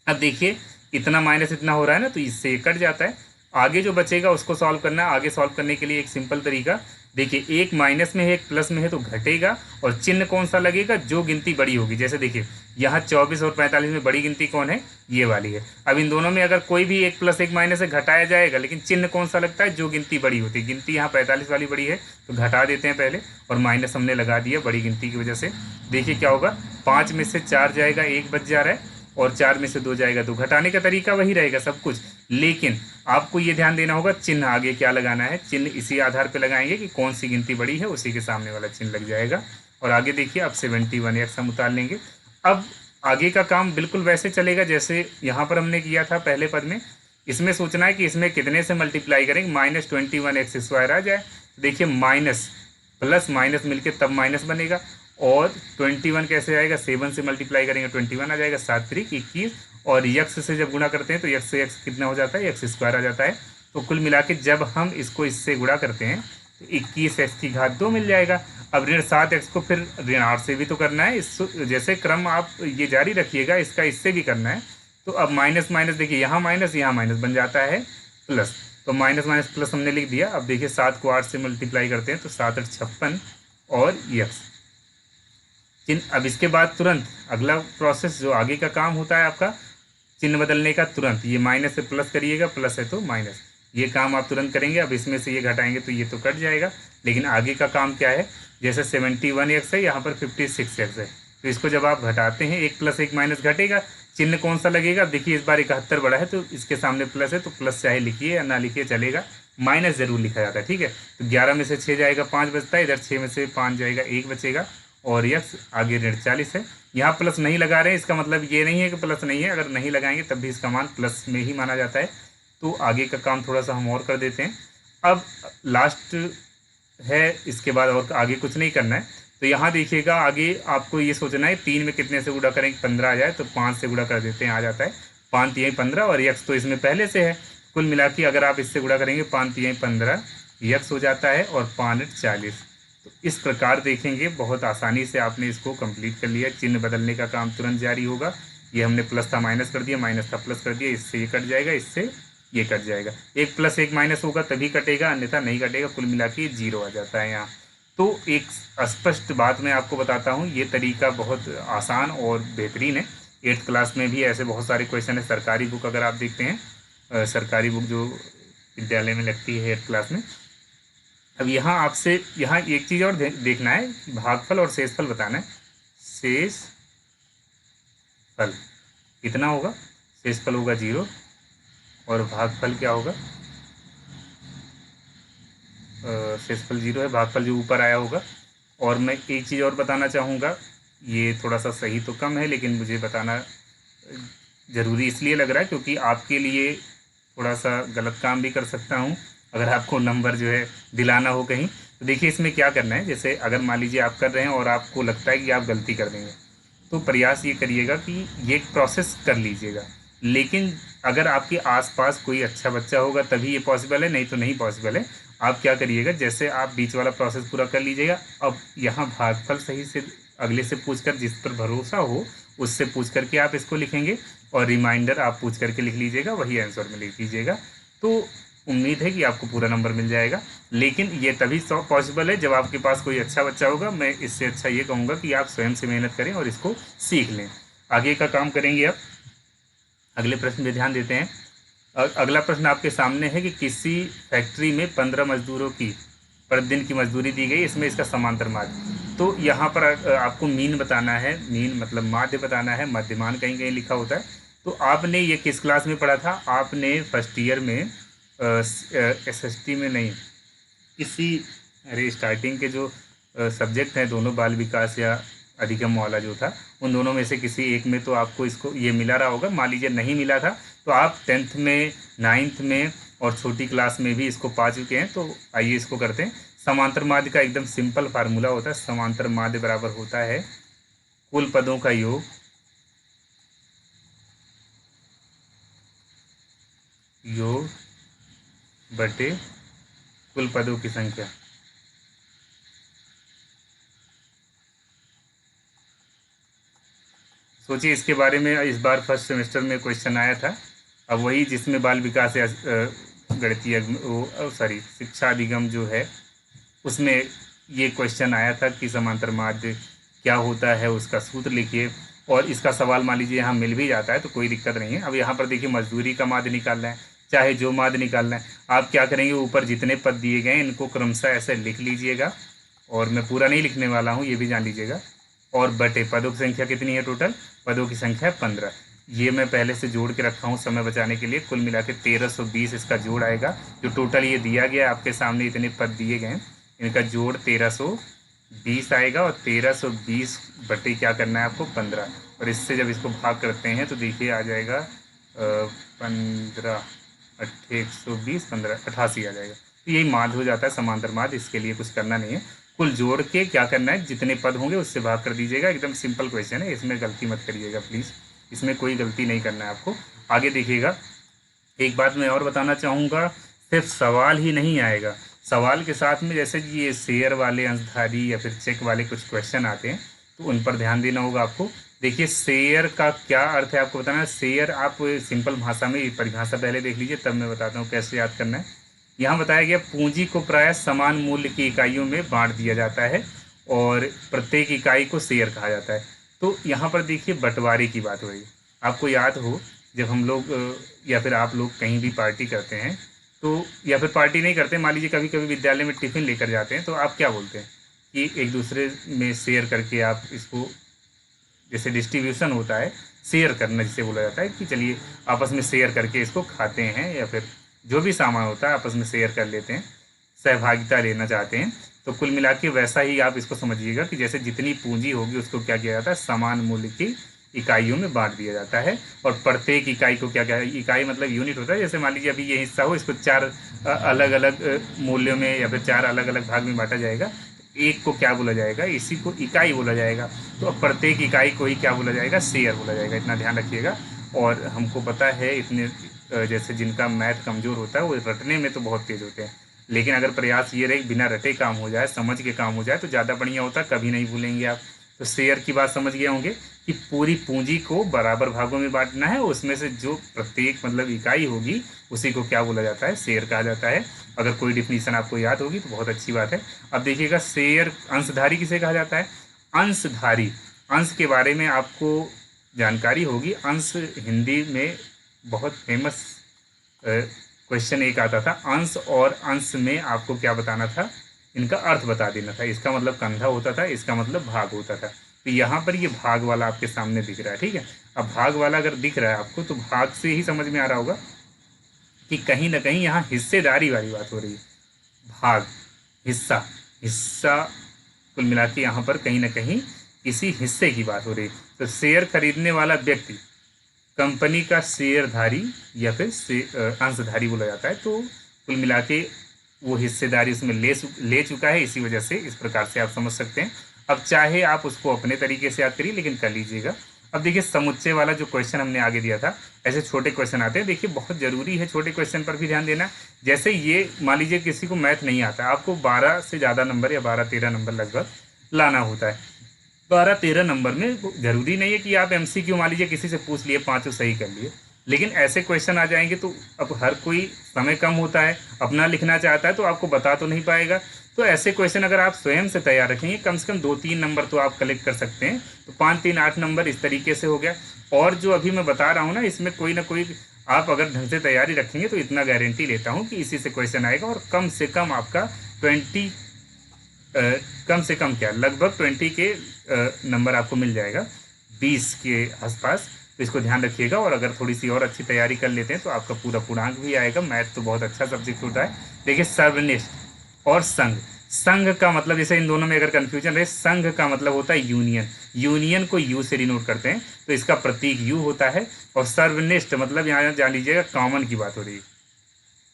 अब देखिए इतना माइनस इतना हो रहा है ना, तो इससे ये कट जाता है। आगे जो बचेगा उसको सॉल्व करना है। आगे सॉल्व करने के लिए एक सिंपल तरीका, देखिए एक माइनस में है एक प्लस में है तो घटेगा, और चिन्ह कौन सा लगेगा, जो गिनती बड़ी होगी। जैसे देखिए यहाँ 24 और 45 में बड़ी गिनती कौन है, ये वाली है। अब इन दोनों में अगर कोई भी एक प्लस एक माइनस है घटाया जाएगा, लेकिन चिन्ह कौन सा लगता है, जो गिनती बड़ी होती है। गिनती यहाँ 45 वाली बड़ी है तो घटा देते हैं पहले, और माइनस हमने लगा दिया बड़ी गिनती की वजह से। देखिए क्या होगा, 5 में से 4 जाएगा, 1 बच जा रहा है, और 4 में से 2 जाएगा, तो घटाने का तरीका वही रहेगा सब कुछ। लेकिन आपको ये ध्यान देना होगा चिन्ह आगे क्या लगाना है। चिन्ह इसी आधार पे लगाएंगे कि कौन सी गिनती बड़ी है, उसी के सामने वाला चिन्ह लग जाएगा। और आगे देखिए अब 71x हम उतार लेंगे। अब आगे का काम बिल्कुल वैसे चलेगा जैसे यहाँ पर हमने किया था पहले पद में। इसमें सोचना है कि इसमें कितने से मल्टीप्लाई करेंगे, -21x² आ जाए। देखिए माइनस प्लस माइनस मिलके तब माइनस बनेगा, और 21 कैसे आएगा, 7 से मल्टीप्लाई करेंगे 21 आ जाएगा, 7 3 21, और यक्स से जब गुणा करते हैं तो यक्स से यक्स कितना हो जाता है, x² आ जाता है। तो कुल मिला के जब हम इसको इससे गुणा करते हैं तो 21x2 मिल जाएगा। अब ऋण 7x को फिर ऋण 8 से भी तो करना है, इस जैसे क्रम आप ये जारी रखिएगा, इसका इससे भी करना है। तो अब माइनस माइनस देखिए यहाँ माइनस बन जाता है प्लस, तो माइनस माइनस प्लस हमने लिख दिया। अब देखिए 7 को 8 से मल्टीप्लाई करते हैं तो 7 8 56 और यक्स चिन्ह। अब इसके बाद तुरंत अगला प्रोसेस जो आगे का काम होता है आपका चिन्ह बदलने का, तुरंत ये माइनस से प्लस करिएगा, प्लस है तो माइनस, ये काम आप तुरंत करेंगे। अब इसमें से ये घटाएंगे तो ये तो कट जाएगा, लेकिन आगे का काम क्या है, जैसे 71x है, यहाँ पर 56x है, तो इसको जब आप घटाते हैं 1 + 1 माइनस घटेगा, चिन्ह कौन सा लगेगा। देखिए इस बार 71 बड़ा है तो इसके सामने प्लस है, तो प्लस चाहे लिखिए या ना लिखिए चलेगा, माइनस जरूर लिखा जाता है। ठीक है, तो 11 में से 6 जाएगा 5 बचता है, इधर 6 में से 5 जाएगा 1 बचेगा, और यक्स आगे ऋण 40 है। यहाँ प्लस नहीं लगा रहे हैं, इसका मतलब ये नहीं है कि प्लस नहीं है, अगर नहीं लगाएंगे तब भी इसका मान प्लस में ही माना जाता है। तो आगे का काम थोड़ा सा हम और कर देते हैं। अब लास्ट है, इसके बाद और आगे कुछ नहीं करना है। तो यहाँ देखिएगा आगे आपको ये सोचना है 3 में कितने से गुणा करेंगे 15 आ जाए, तो 5 से गुणा कर देते हैं, आ जाता है 5 3 15, और यक्स तो इसमें पहले से है। कुल मिला के अगर आप इससे गुणा करेंगे 5 3 15 यक्स हो जाता है और 5 40। तो इस प्रकार देखेंगे बहुत आसानी से आपने इसको कंप्लीट कर लिया। चिन्ह बदलने का काम तुरंत जारी होगा। ये हमने प्लस था माइनस कर दिया, माइनस था प्लस कर दिया, इससे ये कट जाएगा, इससे ये कट जाएगा। एक प्लस एक माइनस होगा तभी कटेगा, अन्यथा नहीं कटेगा। कुल मिला के 0 आ जाता है यहाँ। तो एक स्पष्ट बात मैं आपको बताता हूँ, ये तरीका बहुत आसान और बेहतरीन है। 8th क्लास में भी ऐसे बहुत सारे क्वेश्चन है। सरकारी बुक अगर आप देखते हैं, सरकारी बुक जो विद्यालय में लगती है 8th क्लास में। अब यहाँ आपसे यहाँ एक चीज़ और देखना है, भागफल और शेषफल बताना है। शेष फल कितना होगा? शेषफल होगा 0 और भागफल क्या होगा? शेषफल 0 है, भागफल जो ऊपर आया होगा। और मैं एक चीज़ और बताना चाहूँगा, ये थोड़ा सा सही तो कम है लेकिन मुझे बताना ज़रूरी इसलिए लग रहा है क्योंकि आपके लिए थोड़ा सा गलत काम भी कर सकता हूँ अगर आपको नंबर जो है दिलाना हो कहीं। तो देखिए इसमें क्या करना है, जैसे अगर मान लीजिए आप कर रहे हैं और आपको लगता है कि आप गलती कर देंगे, तो प्रयास ये करिएगा कि ये प्रोसेस कर लीजिएगा। लेकिन अगर आपके आसपास कोई अच्छा बच्चा होगा तभी ये पॉसिबल है, नहीं तो नहीं पॉसिबल है। आप क्या करिएगा, जैसे आप बीच वाला प्रोसेस पूरा कर लीजिएगा। अब यहाँ भागफल सही से अगले से पूछकर, जिस पर भरोसा हो उससे पूछ करके आप इसको लिखेंगे और रिमाइंडर आप पूछ करके लिख लीजिएगा, वही आंसर में लिख लीजिएगा। तो उम्मीद है कि आपको पूरा नंबर मिल जाएगा। लेकिन ये तभी पॉसिबल है जब आपके पास कोई अच्छा बच्चा होगा। मैं इससे अच्छा ये कहूँगा कि आप स्वयं से मेहनत करें और इसको सीख लें। आगे का काम करेंगे। अब अगले प्रश्न पे ध्यान देते हैं। अगला प्रश्न आपके सामने है कि किसी फैक्ट्री में 15 मजदूरों की प्रतिदिन की मजदूरी दी गई, इसमें इसका समांतर माध्य। तो यहाँ पर आपको मीन बताना है। मीन मतलब माध्य बताना है, मध्यमान कहीं कहीं लिखा होता है। तो आपने ये किस क्लास में पढ़ा था? आपने फर्स्ट ईयर में SST में नहीं, इसी अरे स्टार्टिंग के जो सब्जेक्ट हैं दोनों, बाल विकास या अधिगम वाला जो था, उन दोनों में से किसी एक में तो आपको इसको ये मिला रहा होगा। मान लीजिए नहीं मिला था तो आप 10th में, 9th में और छोटी क्लास में भी इसको पा चुके हैं। तो आइए इसको करते हैं। समांतर माध्य का एकदम सिंपल फार्मूला होता है। समांतर माध्य बराबर होता है कुल पदों का योग बटे कुल पदों की संख्या। सोचिए इसके बारे में, इस बार फर्स्ट सेमेस्टर में क्वेश्चन आया था। अब वही जिसमें बाल विकास या गणितीय सॉरी शिक्षा अधिगम जो है उसमें ये क्वेश्चन आया था कि समांतर माध्य क्या होता है, उसका सूत्र लिखिए। और इसका सवाल मान लीजिए यहाँ मिल भी जाता है तो कोई दिक्कत नहीं है। अब यहाँ पर देखिए मजदूरी का माध्य निकालना है, चाहे जो माध्य निकालना है। आप क्या करेंगे, ऊपर जितने पद दिए गए हैं इनको क्रमशः ऐसे लिख लीजिएगा। और मैं पूरा नहीं लिखने वाला हूँ, ये भी जान लीजिएगा। और बटे पदों की संख्या कितनी है? टोटल पदों की संख्या 15। ये मैं पहले से जोड़ के रखा हूँ समय बचाने के लिए। कुल मिला के 1320 इसका जोड़ आएगा। जो टोटल ये दिया गया आपके सामने, इतने पद दिए गए हैं, इनका जोड़ 1320 आएगा। और 1320 बटे क्या करना है आपको? 15। और इससे जब इसको भाग करते हैं तो देखिए आ जाएगा 15 120 15 88 आ जाएगा। तो यही माध्य हो जाता है, समांतर माध्य। इसके लिए कुछ करना नहीं है, कुल जोड़ के क्या करना है, जितने पद होंगे उससे भाग कर दीजिएगा। एकदम सिंपल क्वेश्चन है, इसमें गलती मत करिएगा प्लीज़। इसमें कोई गलती नहीं करना है आपको। आगे देखिएगा, एक बात मैं और बताना चाहूँगा, सिर्फ सवाल ही नहीं आएगा, सवाल के साथ में जैसे कि ये शेयर वाले अंशधारी या फिर चेक वाले कुछ क्वेश्चन आते हैं तो उन पर ध्यान देना होगा आपको। देखिए शेयर का क्या अर्थ है आपको बताना है। शेयर आप सिंपल भाषा में परिभाषा पहले देख लीजिए, तब मैं बताता हूँ कैसे याद करना है। यहाँ बताया गया पूंजी को प्राय समान मूल्य की इकाइयों में बांट दिया जाता है और प्रत्येक इकाई को शेयर कहा जाता है। तो यहाँ पर देखिए बंटवारे की बात हो रही है। आपको याद हो जब हम लोग या फिर आप लोग कहीं भी पार्टी करते हैं तो, या फिर पार्टी नहीं करते, मान लीजिए कभी कभी विद्यालय में टिफ़िन लेकर जाते हैं, तो आप क्या बोलते हैं कि एक दूसरे में शेयर करके आप इसको, जैसे डिस्ट्रीब्यूशन होता है, शेयर करना जिसे बोला जाता है कि चलिए आपस में शेयर करके इसको खाते हैं, या फिर जो भी सामान होता है आपस में शेयर कर लेते हैं, सहभागिता लेना चाहते हैं। तो कुल मिला के वैसा ही आप इसको समझिएगा कि जैसे जितनी पूंजी होगी उसको क्या किया जाता है, समान मूल्य की इकाइयों में बांट दिया जाता है। और प्रत्येक इकाई को क्या क्या, इकाई मतलब यूनिट होता है। जैसे मान लीजिए अभी ये हिस्सा हो, इसको 4 अलग अलग मूल्यों में या फिर 4 अलग अलग भाग में बांटा जाएगा। एक को क्या बोला जाएगा, इसी को इकाई बोला जाएगा। तो अब प्रत्येक इकाई को ही क्या बोला जाएगा, शेयर बोला जाएगा। इतना ध्यान रखिएगा। और हमको पता है इतने जैसे जिनका मैथ कमज़ोर होता है वो रटने में तो बहुत तेज़ होते हैं, लेकिन अगर प्रयास ये रहे बिना रटे काम हो जाए, समझ के काम हो जाए तो ज़्यादा बढ़िया होता, कभी नहीं भूलेंगे आप। तो शेयर की बात समझ गए होंगे कि पूरी पूंजी को बराबर भागों में बांटना है, उसमें से जो प्रत्येक मतलब इकाई होगी उसी को क्या बोला जाता है, शेयर कहा जाता है। अगर कोई डिफिनीशन आपको याद होगी तो बहुत अच्छी बात है। अब देखिएगा शेयर अंशधारी किसे कहा जाता है, अंशधारी। अंश के बारे में आपको जानकारी होगी। अंश हिंदी में बहुत फेमस क्वेश्चन एक आता था, अंश और अंश में आपको क्या बताना था, इनका अर्थ बता देना था। इसका मतलब कंधा होता था, इसका मतलब भाग होता था। तो यहाँ पर ये भाग वाला आपके सामने दिख रहा है, ठीक है। अब भाग वाला अगर दिख रहा है आपको तो भाग से ही समझ में आ रहा होगा कि कहीं ना कहीं यहाँ हिस्सेदारी वाली बात हो रही है। भाग, हिस्सा, हिस्सा कुल मिला के यहाँ पर कहीं ना कहीं किसी हिस्से की बात हो रही है। तो शेयर खरीदने वाला व्यक्ति कंपनी का शेयरधारी या फिर अंशधारी बोला जाता है। तो कुल मिला के वो हिस्सेदारी उसमें ले चुका है, इसी वजह से इस प्रकार से आप समझ सकते हैं। अब चाहे आप उसको अपने तरीके से याद करिए, लेकिन कर लीजिएगा। अब देखिए समुच्चय वाला जो क्वेश्चन हमने आगे दिया था, ऐसे छोटे क्वेश्चन आते हैं। देखिए बहुत ज़रूरी है छोटे क्वेश्चन पर भी ध्यान देना। जैसे ये मान लीजिए किसी को मैथ नहीं आता, आपको 12 से ज़्यादा नंबर या 12-13 नंबर लगभग लाना होता है। 12-13 नंबर में ज़रूरी नहीं है कि आप MCQ मान लीजिए किसी से पूछ लिए, 5 सही कर लिए, लेकिन ऐसे क्वेश्चन आ जाएंगे तो अब हर कोई समय कम होता है, अपना लिखना चाहता है तो आपको बता तो नहीं पाएगा। तो ऐसे क्वेश्चन अगर आप स्वयं से तैयार रखेंगे, कम से कम 2-3 नंबर तो आप कलेक्ट कर सकते हैं। तो 5-3-8 नंबर इस तरीके से हो गया। और जो अभी मैं बता रहा हूँ ना, इसमें कोई ना कोई आप अगर ढंग से तैयारी रखेंगे तो इतना गारंटी लेता हूँ कि इसी से क्वेश्चन आएगा। और कम से कम आपका 20 कम से कम क्या लगभग 20 के नंबर आपको मिल जाएगा, 20 के आसपास। तो इसको ध्यान रखिएगा। और अगर थोड़ी सी और अच्छी तैयारी कर लेते हैं तो आपका पूरा पूर्णांक भी आएगा। मैथ तो बहुत अच्छा सब्जेक्ट होता है। देखिए सर्वनिष्ठ और संघ। संघ का मतलब, जैसे इन दोनों में अगर कन्फ्यूजन रहे, संघ का मतलब होता है यूनियन। यूनियन को यू से डिनोट करते हैं, तो इसका प्रतीक यू होता है। और सर्वनिष्ठ मतलब यहाँ जान लीजिएगा कॉमन की बात हो रही है,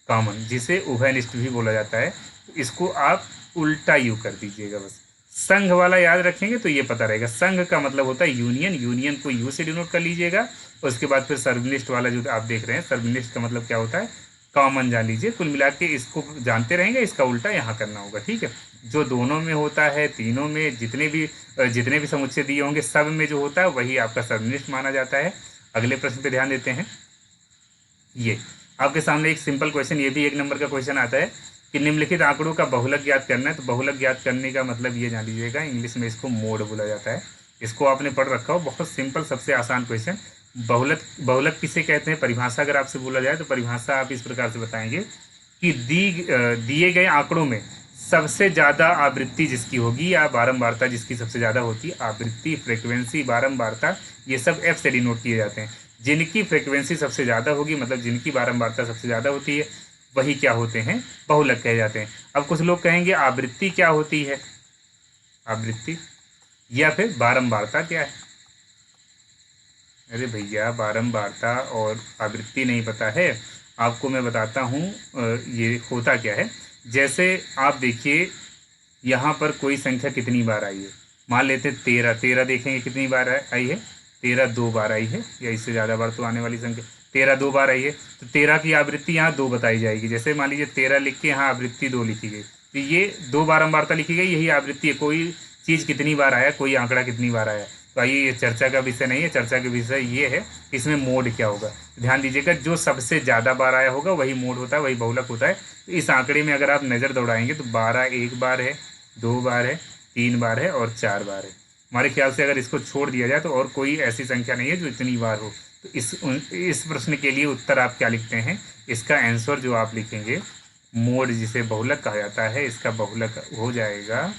कॉमन, जिसे उभयनिष्ठ भी बोला जाता है। तो इसको आप उल्टा यू कर दीजिएगा बस। संघ वाला याद रखेंगे तो ये पता रहेगा। संघ का मतलब होता है यूनियन, यूनियन को यू से डिनोट कर लीजिएगा। उसके बाद फिर सर्वनिष्ठ वाला जो आप देख रहे हैं, सर्वनिष्ठ का मतलब क्या होता है, कॉमन जान लीजिए। कुल मिला के इसको जानते रहेंगे, इसका उल्टा यहाँ करना होगा, ठीक है। जो दोनों में होता है, तीनों में जितने भी समुच्चय दिए होंगे, सब में जो होता है वही आपका सर्वनिष्ठ माना जाता है। अगले प्रश्न पे ध्यान देते हैं। ये आपके सामने एक सिंपल क्वेश्चन, ये भी 1 नंबर का क्वेश्चन आता है कि निम्नलिखित आंकड़ों का बहुलक ज्ञात करना है। तो बहुलक ज्ञात करने का मतलब ये जान लीजिएगा, इंग्लिश में इसको मोड बोला जाता है। इसको आपने पढ़ रखा हो, बहुत सिंपल, सबसे आसान क्वेश्चन। बहुलक बहुलक किसे कहते हैं, परिभाषा अगर आपसे बोला जाए तो परिभाषा आप इस प्रकार से बताएंगे कि दिए गए आंकड़ों में सबसे ज़्यादा आवृत्ति जिसकी होगी या बारंबारता जिसकी सबसे ज़्यादा होती है, आवृत्ति, फ्रिक्वेंसी, बारंबारता, ये सब एफ से डिनोट किए जाते हैं। जिनकी फ्रिक्वेंसी सबसे ज़्यादा होगी, मतलब जिनकी बारंबारता सबसे ज़्यादा होती है, वही क्या होते हैं, बहुलक कहे जाते हैं। अब कुछ लोग कहेंगे आवृत्ति क्या होती है, आवृत्ति या फिर बारंबारता क्या है। अरे भैया, बारंबारता और आवृत्ति नहीं पता है आपको, मैं बताता हूँ ये होता क्या है। जैसे आप देखिए यहाँ पर कोई संख्या कितनी बार आई है, मान लेते हैं 13। 13 देखेंगे कितनी बार आई है, 13 2 बार आई है, या इससे ज़्यादा बार तो आने वाली संख्या। 13 2 बार आई है, तो 13 की आवृत्ति यहाँ 2 बताई जाएगी। जैसे मान लीजिए 13 लिख के यहाँ आवृत्ति 2 लिखी गई, तो ये 2 बारंबारता लिखी गई, यही आवृत्ति है। कोई चीज़ कितनी बार आया, कोई आंकड़ा कितनी बार आया। तो आइए, ये चर्चा का विषय नहीं है, चर्चा का विषय ये है इसमें मोड क्या होगा। ध्यान दीजिएगा, जो सबसे ज़्यादा बार आया होगा वही मोड होता है, वही बहुलक होता है। तो इस आंकड़े में अगर आप नज़र दौड़ाएंगे तो 12 1 बार है, 2 बार है, 3 बार है और 4 बार है। हमारे ख्याल से अगर इसको छोड़ दिया जाए तो और कोई ऐसी संख्या नहीं है जो इतनी बार हो। तो इस प्रश्न के लिए उत्तर आप क्या लिखते हैं, इसका आंसर जो आप लिखेंगे, मोड जिसे बहुलक कहा जाता है, इसका बहुलक हो जाएगा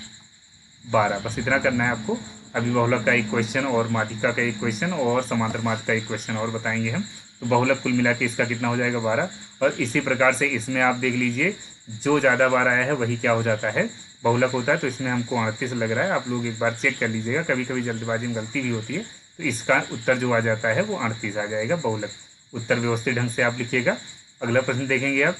12। बस इतना करना है आपको। अभी बहुलक का एक क्वेश्चन और माध्यिका का एक क्वेश्चन और समांतर माध्य का एक क्वेश्चन और बताएंगे हम। तो बहुलक कुल मिला के इसका कितना हो जाएगा, 12। और इसी प्रकार से इसमें आप देख लीजिए, जो ज़्यादा बार आया है वही क्या हो जाता है, बहुलक होता है। तो इसमें हमको 38 लग रहा है, आप लोग एक बार चेक कर लीजिएगा, कभी कभी जल्दबाजी में गलती भी होती है। तो इसका उत्तर जो आ जाता है वो 38 आ जाएगा, बहुलक। उत्तर व्यवस्थित ढंग से आप लिखिएगा। अगला प्रश्न देखेंगे आप,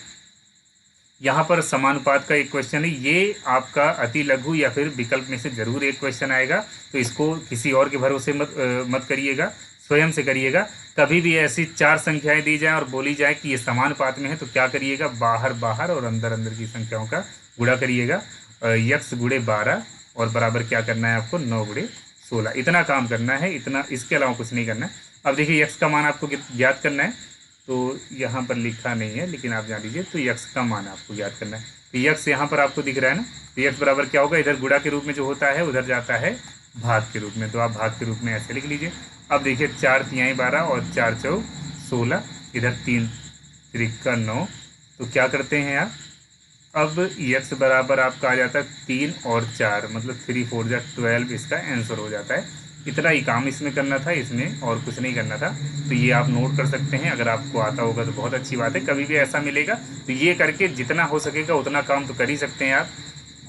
यहाँ पर समानुपात का एक क्वेश्चन है। ये आपका अति लघु या फिर विकल्प में से जरूर एक क्वेश्चन आएगा, तो इसको किसी और के भरोसे मत करिएगा। स्वयं से करिएगा। कभी भी ऐसी 4 संख्याएं दी जाएं और बोली जाए कि ये समानुपात में है तो क्या करिएगा, बाहर बाहर और अंदर अंदर की संख्याओं का गुणा करिएगा। यक्स गुणे 12 और बराबर क्या करना है आपको, 9 गुणे 16। इतना काम करना है, इतना, इसके अलावा कुछ नहीं करना है। अब देखिए यक्स का मान आपको ज्ञात करना है, तो यहाँ पर लिखा नहीं है लेकिन आप जान लीजिए, तो यक्स का मान आपको ज्ञात करना है। तो यक्स यहाँ पर आपको दिख रहा है ना, तो यक्स बराबर क्या होगा, इधर गुणा के रूप में जो होता है उधर जाता है भाग के रूप में, तो आप भाग के रूप में ऐसे लिख लीजिए। अब देखिए 4 तिहाई 12 और 4 चौक 16, इधर 3 त्रिका 9, तो क्या करते हैं आप, अब यक्स बराबर आपका आ जाता है 3 और 4, मतलब 3 4 जा 12, इसका आंसर हो जाता है। इतना ही काम इसमें करना था, इसमें और कुछ नहीं करना था। तो ये आप नोट कर सकते हैं, अगर आपको आता होगा तो बहुत अच्छी बात है। कभी भी ऐसा मिलेगा तो ये करके जितना हो सकेगा उतना काम तो कर ही सकते हैं आप,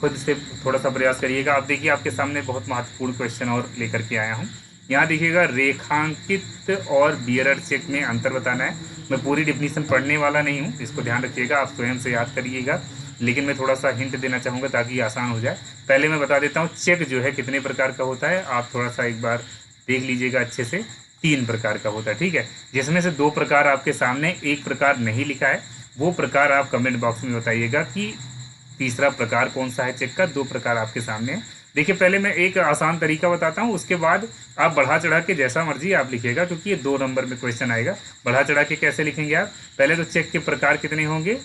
खुद से थोड़ा सा प्रयास करिएगा। आप देखिए आपके सामने बहुत महत्वपूर्ण क्वेश्चन और लेकर के आया हूँ। यहाँ देखिएगा रेखांकित और बियरर चेक में अंतर बताना है। मैं पूरी डिफिनीशन पढ़ने वाला नहीं हूँ, इसको ध्यान रखिएगा, आप स्वयं से याद करिएगा, लेकिन मैं थोड़ा सा हिंट देना चाहूँगा ताकि आसान हो जाए। पहले मैं बता देता हूँ चेक जो है कितने प्रकार का होता है, आप थोड़ा सा एक बार देख लीजिएगा अच्छे से। 3 प्रकार का होता है, ठीक है, जिसमें से 2 प्रकार आपके सामने, एक प्रकार नहीं लिखा है, वो प्रकार आप कमेंट बॉक्स में बताइएगा कि तीसरा प्रकार कौन सा है चेक का। 2 प्रकार आपके सामने है। देखिए पहले मैं एक आसान तरीका बताता हूँ, उसके बाद आप बढ़ा चढ़ा के जैसा मर्जी आप लिखिएगा, क्योंकि ये 2 नंबर में क्वेश्चन आएगा। बढ़ा चढ़ा के कैसे लिखेंगे आप, पहले तो चेक के प्रकार कितने होंगे,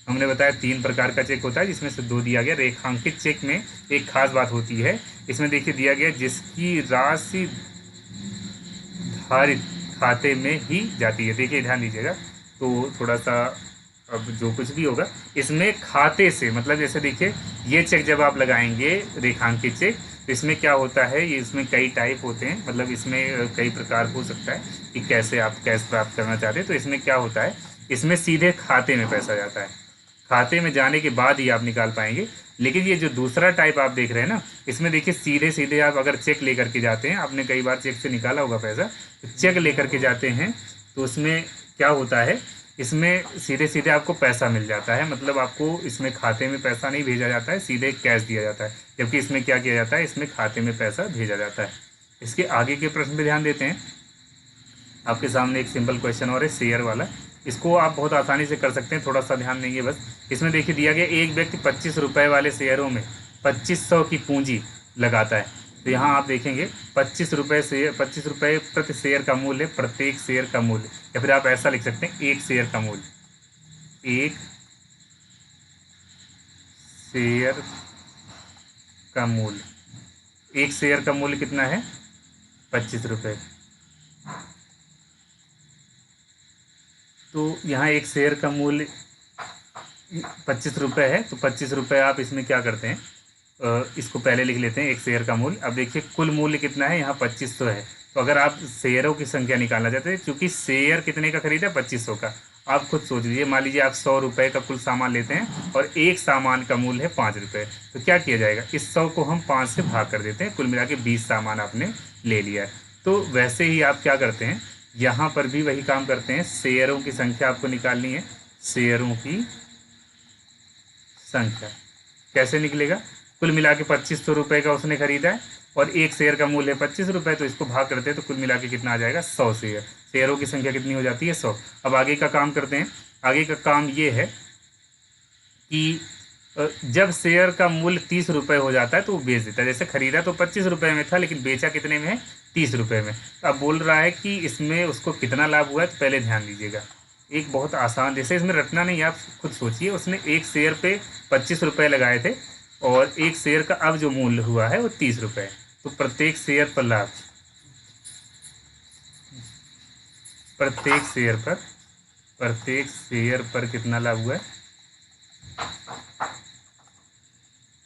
हमने बताया 3 प्रकार का चेक होता है, जिसमें से 2 दिया गया। रेखांकित चेक में एक खास बात होती है, इसमें देखिए दिया गया जिसकी राशि धारित खाते में ही जाती है। देखिए ध्यान दीजिएगा, तो थोड़ा सा, अब जो कुछ भी होगा इसमें खाते से, मतलब जैसे देखिए ये चेक जब आप लगाएंगे रेखांकित चेक, तो इसमें क्या होता है, ये इसमें कई टाइप होते हैं, मतलब इसमें कई प्रकार हो सकता है कि कैसे आप कैश प्राप्त करना चाहते हैं। तो इसमें क्या होता है, इसमें सीधे खाते में पैसा जाता है, खाते में जाने के बाद ही आप निकाल पाएंगे। लेकिन ये जो दूसरा टाइप आप देख रहे हैं ना, इसमें देखिए सीधे सीधे आप अगर चेक लेकर के जाते हैं, आपने कई बार चेक से निकाला होगा पैसा, तो चेक लेकर के जाते हैं तो उसमें क्या होता है, इसमें सीधे सीधे आपको पैसा मिल जाता है, मतलब आपको इसमें खाते में पैसा नहीं भेजा जाता है, सीधे कैश दिया जाता है। जबकि इसमें क्या किया जाता है, इसमें खाते में पैसा भेजा जाता है। इसके आगे के प्रश्न पे ध्यान देते हैं। आपके सामने एक सिंपल क्वेश्चन और है शेयर वाला, इसको आप बहुत आसानी से कर सकते हैं, थोड़ा सा ध्यान देंगे बस। इसमें देखिए दिया गया एक व्यक्ति 25 रुपये वाले शेयरों में 2500 की पूंजी लगाता है। तो यहाँ आप देखेंगे 25 रुपये से 25 रुपये प्रति शेयर का मूल्य, प्रत्येक शेयर का मूल्य, या फिर आप ऐसा लिख सकते हैं एक शेयर का मूल्य, एक शेयर का मूल्य, एक शेयर का मूल्य कितना है, 25 रुपये। तो यहाँ एक शेयर का मूल्य 25 रुपये है, तो 25 रुपये आप इसमें क्या करते हैं, इसको पहले लिख लेते हैं एक शेयर का मूल्य। अब देखिए कुल मूल्य कितना है, यहाँ 2500 है। तो अगर आप शेयरों की संख्या निकालना चाहते हैं, क्योंकि शेयर कितने का खरीदा, 2500 का, आप खुद सोच लीजिए, मान लीजिए आप 100 रुपये का कुल सामान लेते हैं और एक सामान का मूल्य है 5 रुपये, तो क्या किया जाएगा, इस 100 को हम 5 से भाग कर देते हैं, कुल मिला के 20 सामान आपने ले लिया है। तो वैसे ही आप क्या करते हैं, यहाँ पर भी वही काम करते हैं, शेयरों की संख्या आपको निकालनी है। शेयरों की संख्या कैसे निकलेगा, कुल मिला के 2500 रुपये का उसने खरीदा है और एक शेयर का मूल्य है 25 रुपये, तो इसको भाग करते हैं तो कुल मिला के कितना आ जाएगा, 100 शेयर। शेयरों की संख्या कितनी हो जाती है, 100। अब आगे का काम करते हैं। आगे का काम ये है कि जब शेयर का मूल्य 30 रुपये हो जाता है तो वो बेच देता है। जैसे खरीदा तो 25 रुपये में था, लेकिन बेचा कितने में है, 30 रुपये में। तो अब बोल रहा है कि इसमें उसको कितना लाभ हुआ है, तो पहले ध्यान दीजिएगा, एक बहुत आसान, जैसे इसमें रटना नहीं, आप खुद सोचिए। उसने एक शेयर पे 25 रुपये लगाए थे और एक शेयर का अब जो मूल्य हुआ है वो 30 रुपये, तो प्रत्येक शेयर पर लाभ, प्रत्येक शेयर पर, प्रत्येक शेयर पर कितना लाभ हुआ है,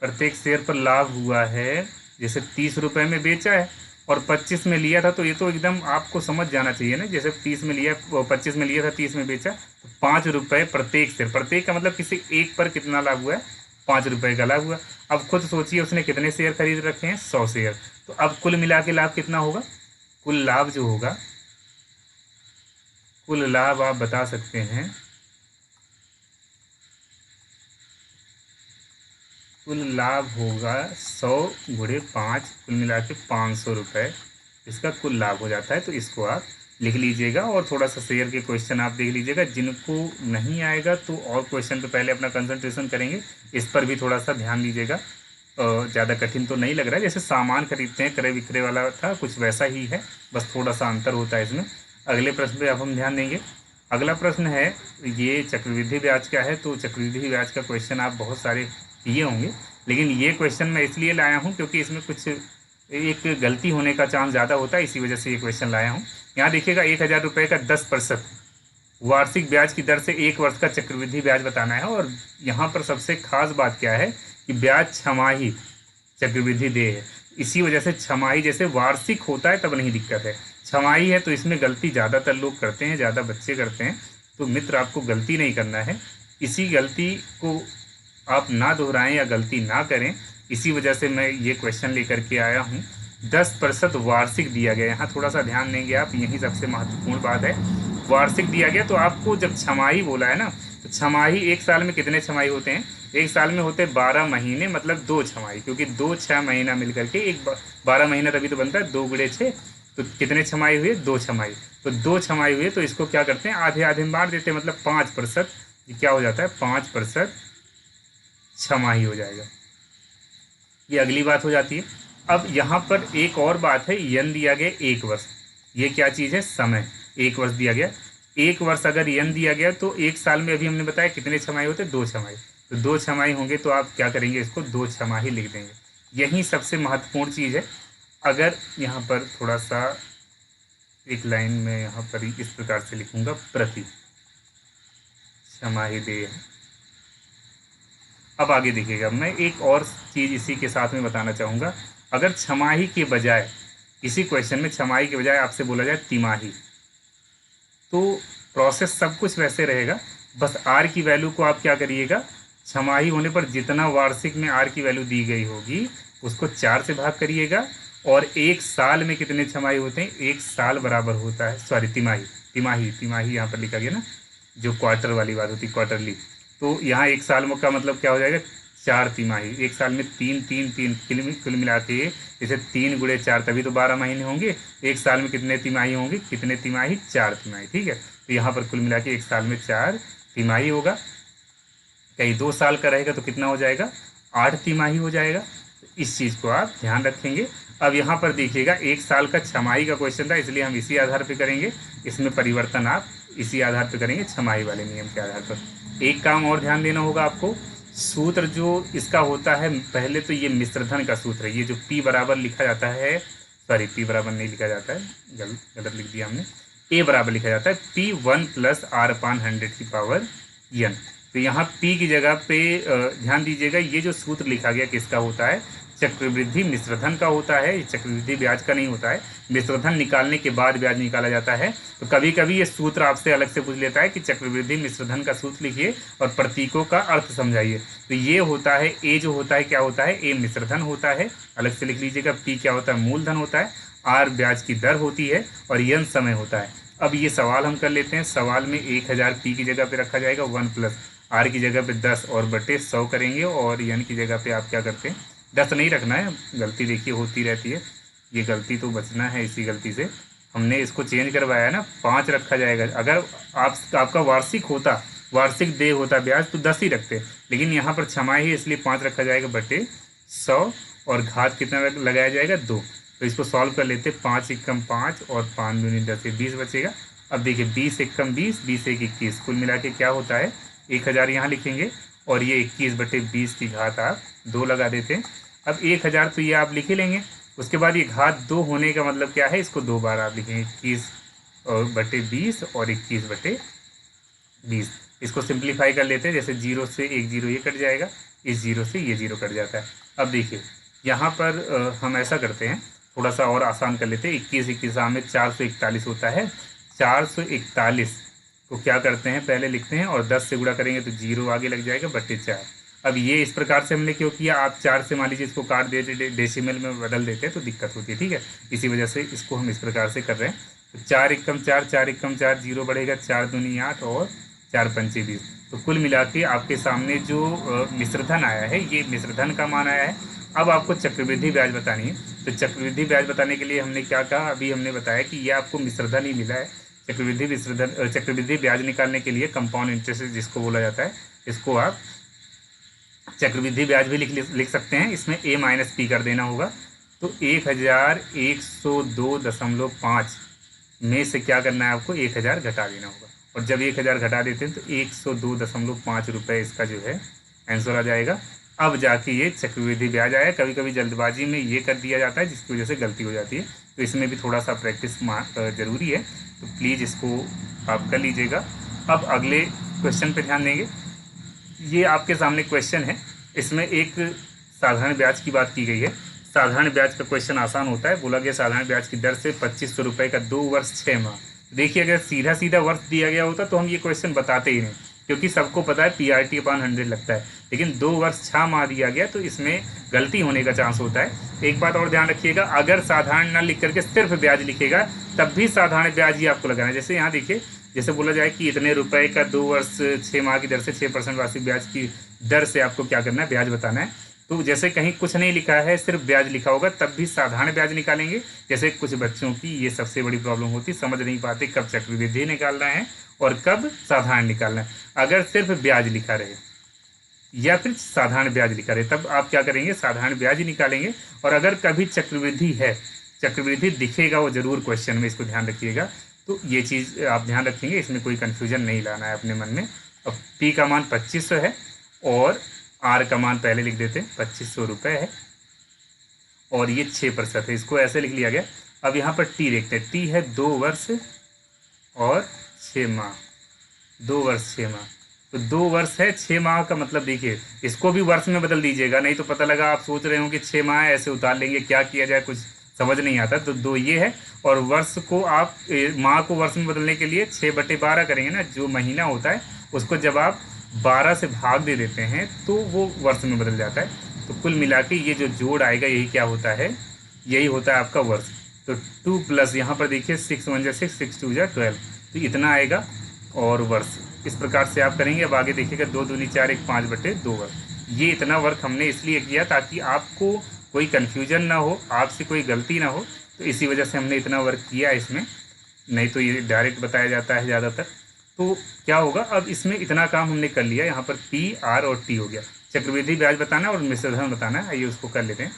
प्रत्येक शेयर पर लाभ हुआ है। जैसे 30 रुपये में बेचा है और 25 में लिया था, तो ये तो एकदम आपको समझ जाना चाहिए ना, जैसे 30 में लिया, 25 में लिया था, 30 में बेचा, तो 5 रुपये प्रत्येक शेयर, प्रत्येक का मतलब किसी एक पर कितना लाभ हुआ है, 5 रुपये का लाभ हुआ। अब खुद सोचिए उसने कितने शेयर खरीद रखे हैं, 100 शेयर। तो अब कुल मिला के लाभ कितना होगा, कुल लाभ जो होगा, कुल लाभ आप बता सकते हैं, कुल लाभ होगा 100 गुणे 5, कुल मिला के 500 रुपये। इसका कुल लाभ हो जाता है। तो इसको आप लिख लीजिएगा और थोड़ा सा शेयर के क्वेश्चन आप देख लीजिएगा। जिनको नहीं आएगा तो और क्वेश्चन पे पहले अपना कंसंट्रेशन करेंगे, इस पर भी थोड़ा सा ध्यान दीजिएगा। ज़्यादा कठिन तो नहीं लग रहा है, जैसे सामान खरीदते हैं क्रय विक्रय वाला था कुछ वैसा ही है, बस थोड़ा सा अंतर होता है इसमें। अगले प्रश्न पे अब हम ध्यान देंगे। अगला प्रश्न है, ये चक्रवृद्धि ब्याज का है। तो चक्रवृद्धि ब्याज का क्वेश्चन आप बहुत सारे किए होंगे, लेकिन ये क्वेश्चन मैं इसलिए लाया हूँ क्योंकि इसमें कुछ एक गलती होने का चांस ज़्यादा होता है, इसी वजह से ये क्वेश्चन लाया हूँ। यहाँ देखिएगा 1,000 रुपये का 10% वार्षिक ब्याज की दर से 1 वर्ष का चक्रवृद्धि ब्याज बताना है। और यहाँ पर सबसे खास बात क्या है कि ब्याज छमाही चक्रवृद्धि देय है। इसी वजह से छमाही, जैसे वार्षिक होता है तब नहीं दिक्कत है, छमाही है तो इसमें गलती ज़्यादातर लोग करते हैं, ज़्यादा बच्चे करते हैं। तो मित्र आपको गलती नहीं करना है, इसी गलती को आप ना दोहराएं या गलती ना करें, इसी वजह से मैं ये क्वेश्चन लेकर के आया हूँ। 10% वार्षिक दिया गया, यहाँ थोड़ा सा ध्यान देंगे आप, यही सबसे महत्वपूर्ण बात है। वार्षिक दिया गया तो आपको जब छमाही बोला है ना, तो छमाही एक साल में कितने छमाही होते हैं? एक साल में होते 12 महीने, मतलब 2 छमाही, क्योंकि 2 6 महीना मिल करके एक 12 महीना तभी तो बनता है, 2 गुणे 6, तो कितने छमाही हुए? 2 छमाही। तो 2 छमाही हुए तो इसको क्या करते हैं, आधे आधे में बांट देते हैं, मतलब 5%, क्या हो जाता है 5% छमाही हो जाएगा। ये अगली बात हो जाती है। अब यहाँ पर एक और बात है, यन दिया गया 1 वर्ष, ये क्या चीज़ है? समय। 1 वर्ष दिया गया, 1 वर्ष अगर यन दिया गया तो एक साल में अभी हमने बताया कितने छमाही होते हैं? 2 छमाही। तो 2 छमाही होंगे तो आप क्या करेंगे, इसको 2 छमाही लिख देंगे। यही सबसे महत्वपूर्ण चीज़ है। अगर यहाँ पर थोड़ा सा एक लाइन में यहाँ पर इस प्रकार से लिखूंगा, प्रति छमाही देय। अब आगे देखिएगा, मैं एक और चीज़ इसी के साथ में बताना चाहूँगा। अगर छमाही के बजाय, इसी क्वेश्चन में छमाही के बजाय आपसे बोला जाए तिमाही, तो प्रोसेस सब कुछ वैसे रहेगा, बस आर की वैल्यू को आप क्या करिएगा, छमाही होने पर जितना वार्षिक में आर की वैल्यू दी गई होगी उसको 4 से भाग करिएगा। और एक साल में कितने छमाही होते हैं? एक साल बराबर होता है, सॉरी तिमाही, तिमाही तिमाही यहाँ पर लिखा गया ना, जो क्वार्टर वाली बात होती, क्वार्टरली। तो यहाँ एक साल में का मतलब क्या हो जाएगा? 4 तिमाही। एक साल में 3 3 3 कुल मिला के, जैसे 3 गुणे 4 तभी तो 12 महीने होंगे। एक साल में कितने तिमाही होंगे? कितने तिमाही? 4 तिमाही, ठीक है। तो यहाँ पर कुल मिला के एक साल में 4 तिमाही होगा। कहीं 2 साल का रहेगा तो कितना हो जाएगा? 8 तिमाही हो जाएगा। इस चीज़ को आप ध्यान रखेंगे। अब यहाँ पर देखिएगा, एक साल का छमाही का क्वेश्चन था, इसलिए हम इसी आधार पर करेंगे। इसमें परिवर्तन आप इसी आधार पर करेंगे, छमाही वाले नियम के आधार पर। एक काम और ध्यान देना होगा आपको, सूत्र जो इसका होता है, पहले तो ये मिश्रधन का सूत्र है। ये जो P बराबर लिखा जाता है, सॉरी P बराबर नहीं लिखा जाता है, गलत लिख दिया हमने, A बराबर लिखा जाता है P1 + R/100 की पावर n। तो यहाँ P की जगह पे ध्यान दीजिएगा, ये जो सूत्र लिखा गया किसका होता है? चक्रवृद्धि मिश्रधन का होता है। ये चक्रवृद्धि ब्याज का नहीं होता है, मिश्रधन निकालने के बाद ब्याज निकाला जाता है। तो कभी कभी ये सूत्र आपसे अलग से पूछ लेता है कि चक्रवृद्धि मिश्रधन का सूत्र लिखिए और प्रतीकों का अर्थ समझाइए। तो ये होता है, ए जो होता है क्या होता है? ए मिश्रधन होता है, अलग से लिख लीजिएगा। पी क्या होता है? मूलधन होता है। आर ब्याज की दर होती है और यन समय होता है। अब ये सवाल हम कर लेते हैं। सवाल में 1000 पी की जगह पे रखा जाएगा, 1 + आर की जगह पे 10 और बटे 100 करेंगे, और यन की जगह पे आप क्या करते हैं? 10 नहीं रखना है, गलती देखिए होती रहती है, ये गलती तो बचना है। इसी गलती से हमने इसको चेंज करवाया है ना, 5 रखा जाएगा। अगर आपका वार्षिक होता, वार्षिक देय होता ब्याज, तो 10 ही रखते, लेकिन यहाँ पर छमाही है इसलिए 5 रखा जाएगा बटे 100, और घात कितना लगाया जाएगा? 2। तो इसको सॉल्व कर लेते, 5 एकम 5 और 5 दूनी 10 से 20 बचेगा। अब देखिए 20 एकम 20, 20 एक 21, कुल मिला के क्या होता है? 1000 यहाँ लिखेंगे, और ये 21 बटे 20 की घात आप 2 लगा देते हैं। अब 1000 तो ये आप लिख ही लेंगे, उसके बाद ये घात 2 होने का मतलब क्या है? इसको 2 बार आप लिखेंगे, 21 बटे 20 और 21 बटे 20। इसको सिंप्लीफाई कर लेते हैं, जैसे 0 से 1 0 ये कट जाएगा, इस 0 से ये 0 कट जाता है। अब देखिए यहाँ पर हम ऐसा करते हैं, थोड़ा सा और आसान कर लेते हैं। 21 21 में 441 होता है। 441 को क्या करते हैं? पहले लिखते हैं और 10 से गुणा करेंगे तो 0 आगे लग जाएगा बटे 4। अब ये इस प्रकार से हमने क्यों किया? आप 4 से मान लीजिए इसको काट देते, डेसिमल में बदल देते तो दिक्कत होती है, ठीक है। इसी वजह से इसको हम इस प्रकार से कर रहे हैं। तो 4 एकम 4, 4 एकम 4, 0 बढ़ेगा, 4 दूनी 8 और 4 पंचे 20। तो कुल मिला के आपके सामने जो मिश्रधन आया है, ये मिश्रधन का मान आया है। अब आपको चक्रवृद्धि ब्याज बतानी है। तो तो चक्रवृद्धि ब्याज बताने के लिए हमने क्या कहा, अभी हमने बताया कि ये आपको मिश्रधन ही मिला है। चक्रवृद्धि ब्याज निकालने के लिए कंपाउंड इंटरेस्ट जिसको बोला जाता है, इसको आप चक्रवृद्धि ब्याज भी लिख सकते हैं। इसमें a माइनस पी कर देना होगा। तो 1102.5 में से क्या करना है आपको, 1000 घटा देना होगा। और जब 1000 घटा देते हैं तो 102.5 रुपये इसका जो है आंसर आ जाएगा। अब जाके ये चक्रवृद्धि ब्याज आया। कभी कभी जल्दबाजी में ये कर दिया जाता है जिसकी वजह से गलती हो जाती है, तो इसमें भी थोड़ा सा प्रैक्टिस ज़रूरी है, तो प्लीज़ इसको आप कर लीजिएगा। अब अगले क्वेश्चन पे ध्यान देंगे। ये आपके सामने क्वेश्चन है, इसमें एक साधारण ब्याज की बात की गई है। साधारण ब्याज का क्वेश्चन आसान होता है। बोला गया साधारण ब्याज की दर से 2500 रुपये का 2 वर्ष 6 माह। देखिए अगर सीधा सीधा वर्ष दिया गया होता तो हम ये क्वेश्चन बताते ही नहीं, क्योंकि सबको पता है PRT/100 लगता है। लेकिन 2 वर्ष 6 माह दिया गया तो इसमें गलती होने का चांस होता है। एक बात और ध्यान रखिएगा, अगर साधारण न लिख करके सिर्फ ब्याज लिखेगा तब भी साधारण ब्याज ही आपको लगाना है। जैसे यहाँ देखिए, जैसे बोला जाए कि इतने रुपए का 2 वर्ष 6 माह की दर से 6% वार्षिक ब्याज की दर से आपको क्या करना है, ब्याज बताना है। तो जैसे कहीं कुछ नहीं लिखा है, सिर्फ ब्याज लिखा होगा, तब भी साधारण ब्याज निकालेंगे। जैसे कुछ बच्चों की ये सबसे बड़ी प्रॉब्लम होती, समझ नहीं पाते कब चक्रवृद्धि निकालना है और कब साधारण निकालना है। अगर सिर्फ ब्याज लिखा रहे या फिर साधारण ब्याज लिखा रहे, तब आप क्या करेंगे, साधारण ब्याज ही निकालेंगे। और अगर कभी चक्रवृद्धि है, चक्रवृद्धि दिखेगा वो जरूर क्वेश्चन में, इसको ध्यान रखिएगा। तो ये चीज़ आप ध्यान रखेंगे, इसमें कोई कन्फ्यूजन नहीं लाना है अपने मन में। अब P का मान 2500 है और R का मान पहले लिख देते हैं, 2500 रुपये है और ये 6% है, इसको ऐसे लिख लिया गया। अब यहाँ पर T देखते हैं, T है 2 वर्ष और 6 माह। 2 वर्ष 6 माह, तो 2 वर्ष है 6 माह का मतलब देखिए, इसको भी वर्ष में बदल दीजिएगा, नहीं तो पता लगा आप सोच रहे हो कि 6 माह ऐसे उतार लेंगे, क्या किया जाए कुछ समझ नहीं आता। तो 2 ये है, और वर्ष को आप माह को वर्ष में बदलने के लिए 6/12 करेंगे ना, जो महीना होता है उसको जब आप 12 से भाग दे देते हैं तो वो वर्ष में बदल जाता है। तो कुल मिला के ये जो जोड़ आएगा यही क्या होता है, यही होता है आपका वर्ष। तो 2 प्लस यहाँ पर देखिए 6 1 जा 6, 6 2 जा 12, तो इतना आएगा और वर्ष। इस प्रकार से आप करेंगे। अब आगे देखिएगा 2 दूनी 4 1 5/2 वर्ष। ये इतना वर्क हमने इसलिए किया ताकि आपको कोई कन्फ्यूजन ना हो, आपसे कोई गलती ना हो, तो इसी वजह से हमने इतना वर्क किया इसमें, नहीं तो ये डायरेक्ट बताया जाता है ज़्यादातर। तो क्या होगा, अब इसमें इतना काम हमने कर लिया। यहाँ पर P R और T हो गया। चक्रवृद्धि ब्याज बताना और मिश्रधन बताना है, आइए उसको कर लेते हैं।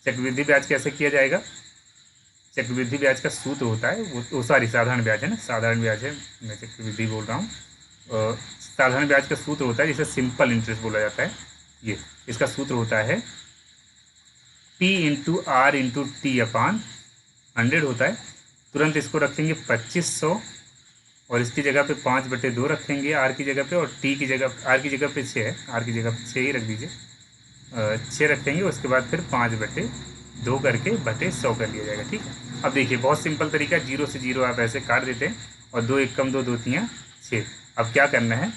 चक्रवृद्धि ब्याज कैसे किया जाएगा, चक्रवृद्धि ब्याज का सूत्र होता है वो सॉरी साधारण ब्याज है ना, साधारण ब्याज है, मैं चक्रवृद्धि बोल रहा हूँ। साधारण ब्याज का सूत्र होता है जिसे सिंपल इंटरेस्ट बोला जाता है। ये इसका सूत्र होता है P into R into T/100 होता है। तुरंत इसको रखेंगे 2500 और इसकी जगह पे 5/2 रखेंगे R की जगह पे, और T की जगह R की जगह पे 6 है, R की जगह पे 6 ही रख दीजिए, 6 रखेंगे। उसके बाद फिर 5/2 करके बटे 100 कर लिया जाएगा। ठीक है, अब देखिए बहुत सिंपल तरीका, 0 से 0 आप ऐसे काट देते हैं और 2 1 कम 2 2 3 6। अब क्या करना है,